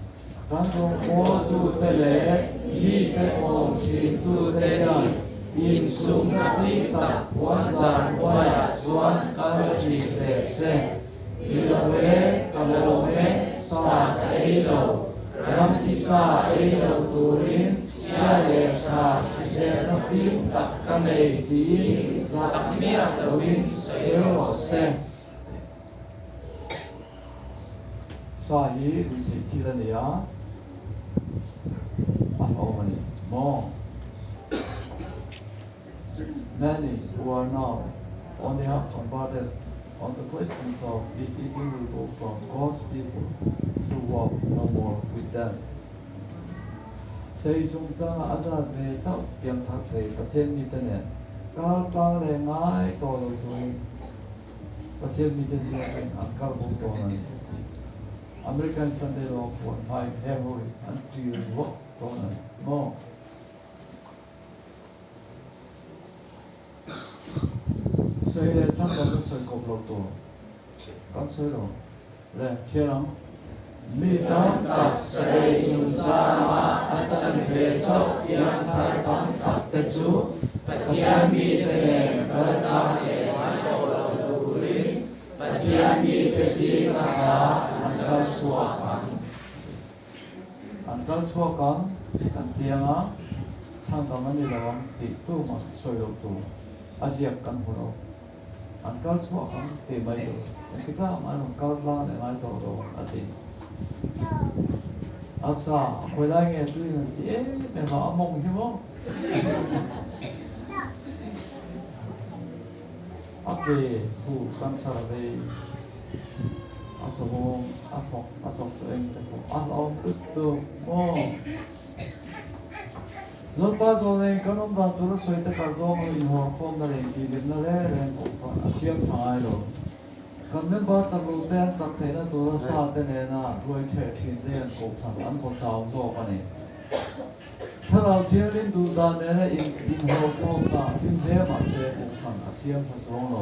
[SPEAKER 2] Kan mo tu tele hi te mo chi tu te yan in sum ti ta wan zan waya chuan kan chi te se ilawe kamalome sa ai lo ram ti sa ai lo turin sia le cha se no ti ta kamei ti sa mi ra tawin se ro se sa hi ti la ne ya Mo many who are now only have converted on the questions of if eating will go from God's people to walk no more with them. Xây chúng ta azad về cháu tiệm thạc thể và thiên mi tên nè cao cao lệ ngái tổ đầu tuổi và thiên mi tên gì là anh cao bố tổ này American Sunday Law for my heavy and to walk tổ này mo xây lên sáng tạo cái xây cột lầu tổ con xây rồi là chia lắm mi tông tập xây chúng ta mà anh chân về chốc yên thái tông tập tế chú và thiên mi tế nền và ta hệ hóa tổ lầu đủ linh và thiên mi tế sĩ và ta anh cao chua cắn anh tiếng á sang tông anh đi đâu thì tu mà xây lầu tổ Asia kan horo an kal chua kan te mai do kita man kal la le mai to do ati asa khoi lai nge tu ni e me ma among hi mo ate hu kan sa ve asa mo afok eng te ko alom tu mo Zon pa zo ne kanon ba tu so ite ka zo ni ho khom na len ki lim na le len ko pa asiam thangai lo kan men ba cha lu te chak the na tu sa te ne na roi the thin te an ko than an ko chaw zo ka ni tharau thia lin du da ne in ho khom na tin ze ma se ko than asiam tha zo lo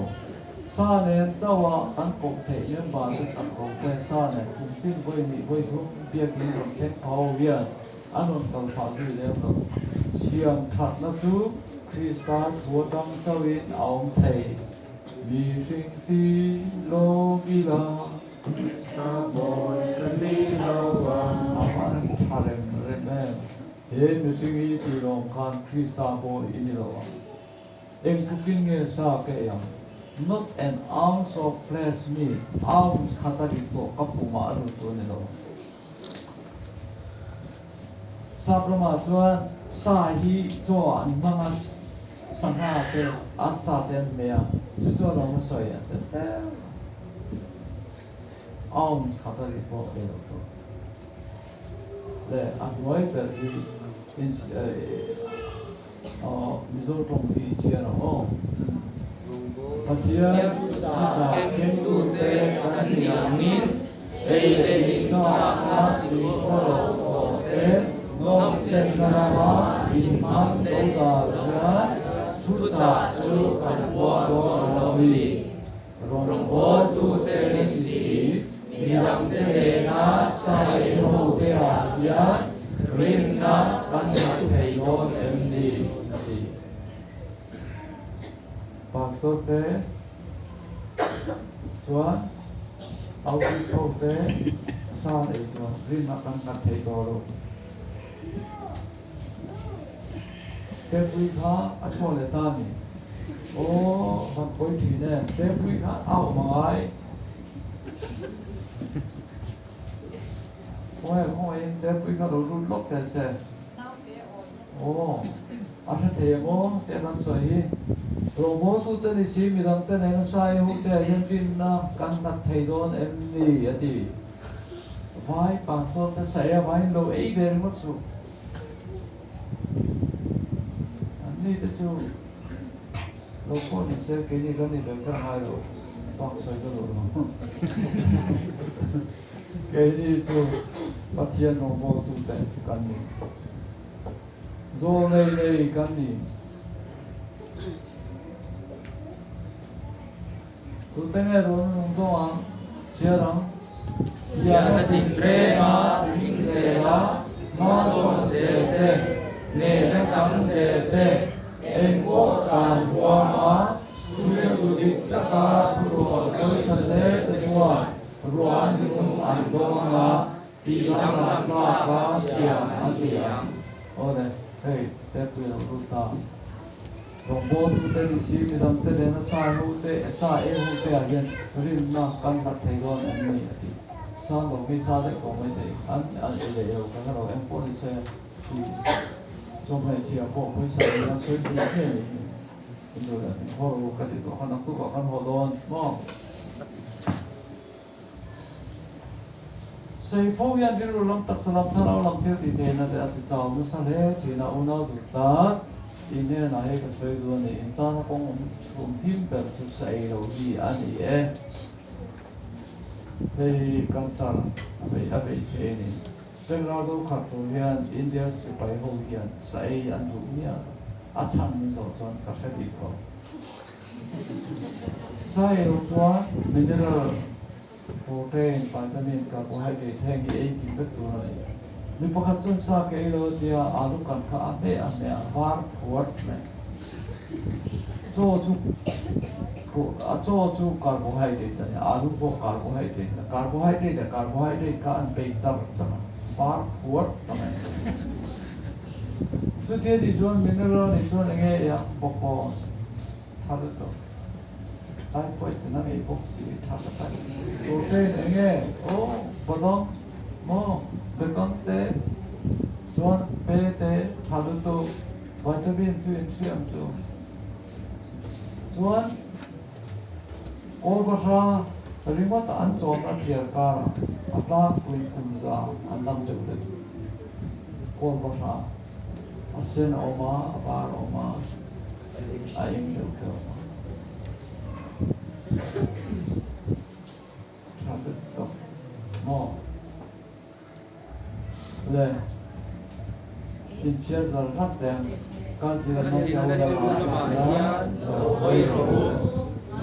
[SPEAKER 2] sa ne chawa an ko the yen ba te chak ko te sa ne kum tin voi ni voi thu pia kin ro the phau via anon kal pha ji le lo siam that na chu Krista thua trong châu in ông thầy vì sinh ti lo gila Krista boy can be no one aman tharem reme he mi sinh ti lo kan Krista boy in lo em cooking nge sa ke yang not an ounce of flesh meat ounce khatari ko kapuma anu to ne lo sabrama chuan sa hi cho an manga sangha te at sa ten mea chu cho lo mo soi ya te aum khata ri po e lo to le a noi per hi in mizo tong hi chia no Patia sa ken tu te kan ni angin ei le sa na ti ko lo te Ngọc sen na wa in am to ga thu cha chu kan wa do lo li rong bo tu te ni si mi lam te le na sai ho te ha ya rin na kan na thei do em ni pastor te chuan au ki so te sa le chuan rin na kan na thei do lo Thế quý khá ở chỗ này ta nhỉ? Ồ, bằng khối thủy này, thế quý khá ảo mà ai? Ôi, thế quý khá đồ rút lốc kìa xe. Ồ, à thế thế mô, thế đang xoay hi. Rồi mô tu tên đi xí, mi đăng tên này nó sai hữu thế hiện viên na, căn đặt thầy đôn em đi, thì vai, bằng tôn ta xảy vai lâu ấy về mất sự. Ni te chu lo ko ni se ke ni ga ni de ka hai lo pak sai ka lo ke ni chu pathian no bo tu te kan ni zo nei nei kan ni tu te ne ro no do ang chia rang ya na tin re ma tin se la ma so se te ne na sam se te em có sàn hoa má tu tu đi tất cả tu đồ chơi sân thế tới ngoài rồi anh cũng ăn con mà đi làm ba cá xiang ăn tiền ô đây hey tép tu làm tu ta rồi bố tu tới đi xí mi làm tới đây nó sai hú tê sai em hú tê again rồi na căn đặt thấy con anh này sao đồ cái sao đấy có mấy đấy anh để đều cái đó em có đi xe thì trong này chỉ có với sao nó suy nghĩ thế Itu dah ni horor kali tu akan aku akan hodon mo. Sei phong yang di rulang tak salam tharau lam tiu di na de ati chaw na sa le thina una du ta ine na he ka sei du ni ta na kong him per tu sai lo hi ani e hei kan sar abe he ni Bangladesh khat tu hian India sipai ho hian sai an du nia achang ni zo chon ka se di ko sai lo chuan mineral protein vitamin carbohydrate heng ei ki bet tu na ni pakhat chon sa ke lo dia alu kan kha ame var thuat me cho chu carbohydrate ni alu ko carbohydrate ka an pe char var thuat ta me so dia di chuan mineral ni chuan nge ya pokpo thar to ai point na nge boxi thar ta protein nge bodong mo bekam te chuan pe te thar to vitamin chu am chu chuan ba remote an chom na thiar ka ata kuin kumza an lam de ba asen oma abar oma aim dokter traffic stop mo le in chia zal rat dem kan sila na chia ya oi ro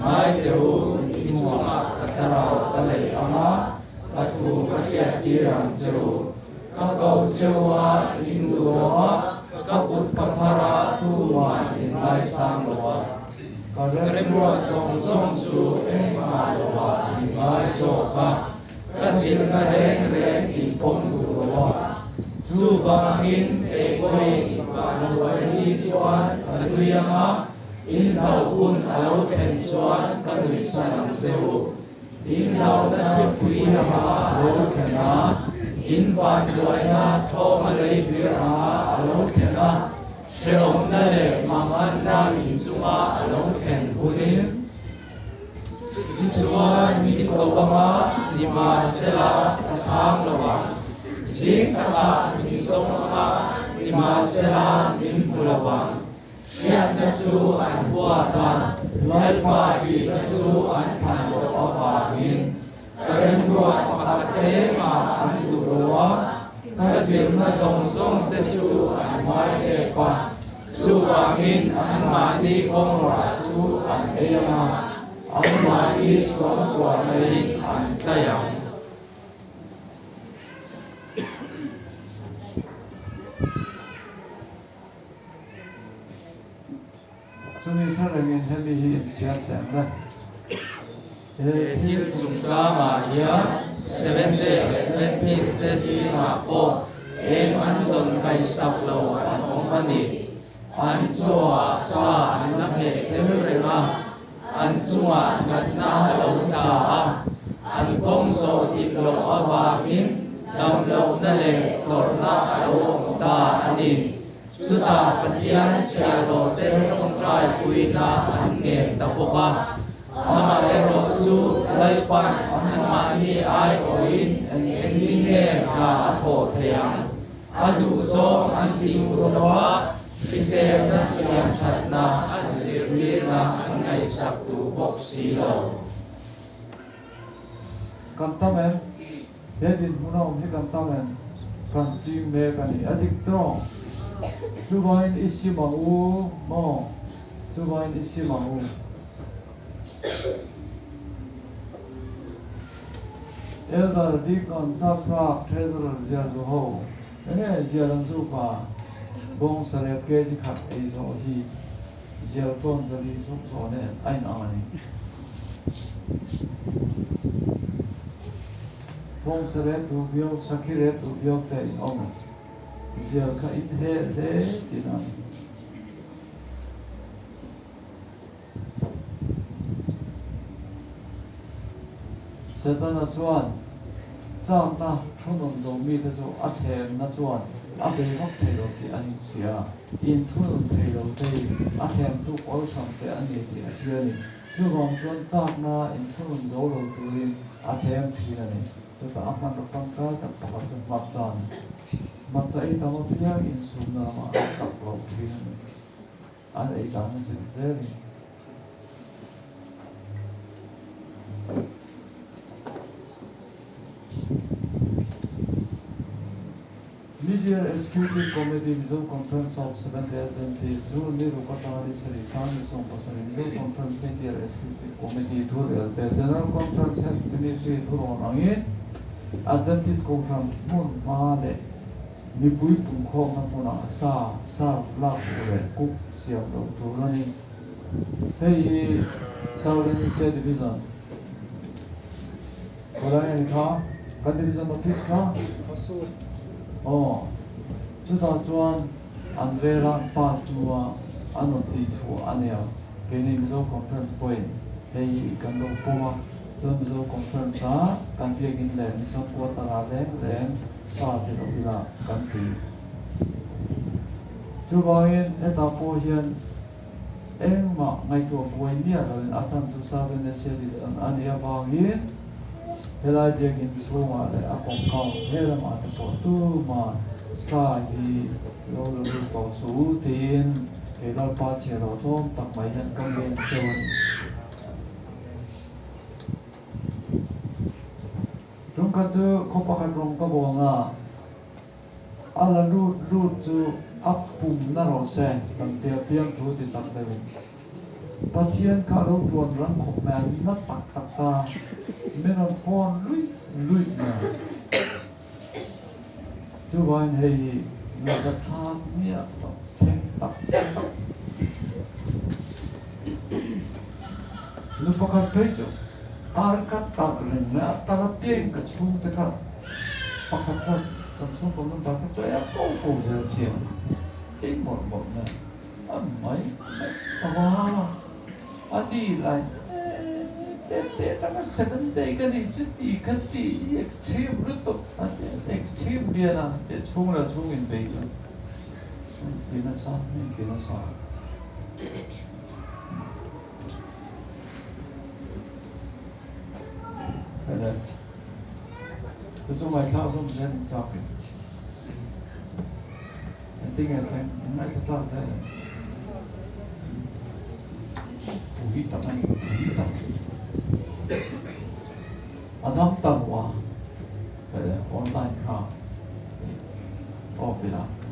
[SPEAKER 2] mai te hu in suma katarao kale ama katu kasia dirang cheu ka kau chewa induwa kaput kapara tuan in lai sang loa karemua song chu engma loa in lai soka kasil kareng reng tin pom loa chu bangin e koi panwai ni chuan anuyanga in lau un alo then chuan kanui sanang cheu in lau na thipui ha lo thena in van duai na thoma lei vir a alo thena shelom na le mangan na in chunga alo then hunin chuan in to banga ni ma sela sang lawa jing ta ni songa ni ma sela in pulawa siat na chu an hua ta lai pa hi na chu an than lo awangin karen ruat pakate ma an durowa kasim na song te chu an mai e pa chu wangin an mani kong ra chu an eyama an mani som kwa in an tayang chumi sarangin heli hi siat tang Thil chung chama hian Seventh-day Adventist chunga po em an don kai sak lo an ong ani an chua sa an na he tel renga an chunga ngat na lo ta an kong so tin lo awangin dam lo na le tor na lo ta ani chuta pathian chia lo te trong trai puina an nge ta poka ama ero chu lai pan an ma ni ai oin ending le ka atho theyang adu so an ting rowa pise na siam thatna asir na an ngai sak tu boxi lo kantamen hedin huno hi kantamen kan chi me kani adik to chubain isimahu mo chubain isimahu Elder Deacon Chaprak Treasurer Jiazu Ho ene jialam zu pa bong sare ke ji khat ei zo hi jial ton zali su so ne ai na ni bong sare tu bio sakire tu bio te ong jial ka it he le ina Setan na chuan cham ta thunun do mi te chu a them na chuan a be hok thei lo ti an sia in thun thei lo thei a hem tu ko sam te an ni ti a hiani chu rom chuan chak na in thun do lo tuin a them thi na ni chu ta a man pang ka ta pa chu ma chan ma chai ta mo pia in sum na ma chak lo thi na ni an ei ta na se zeri Media Executive Committee Mizo Conference of 7th Adventist Zoo Niru Katari Sri Sami Song Pasari Mizo Conference Media Executive Committee Thurel The General Conference Health Ministry Thuron Angin Adventist Conference Mun Mahale Nipui Pungkhok na puna sa lak ure kuk siam do turani Hey Southern State Division Kodayan ka Kan Division Office ka Chuta chuan an vela pa tua an ti chu ania keni mizo conference point hei kan lo poma chuan mizo conference a kan piakin le mizo puata la leng sa ti lo ila kan ti chu bangin eta po hian engma ngai tu point nia lo asan su sa ben se di an ania bangin helai piakin chunga le a kong kau hela ma te po tu ma sa hi lo to su tin ke lo pa che lo thom tak mai han kam len chon tung ka chu ko pa ka rong ka bo nga ala lu chu ap pum na ro se tam te tiang thu ti tak de Pathian ka lo tuan ran khop na ni na tak tak ta meron phone lui na chu vain hei na ka tham nia theng tak lu pakar pejo ar ka tak ren na ta pieng ka chung te ka pakat ka chung ko mun ba ka cho ya ko ja sia ei mor na mai wa adi lai te tama 7 day ka ni chuti khati extreme ruto extreme dia na te chung in be chu dina sa ada so mai thao som sen chak I think I can not sa sa Kita Adam tanwa online ka. Oh, bila.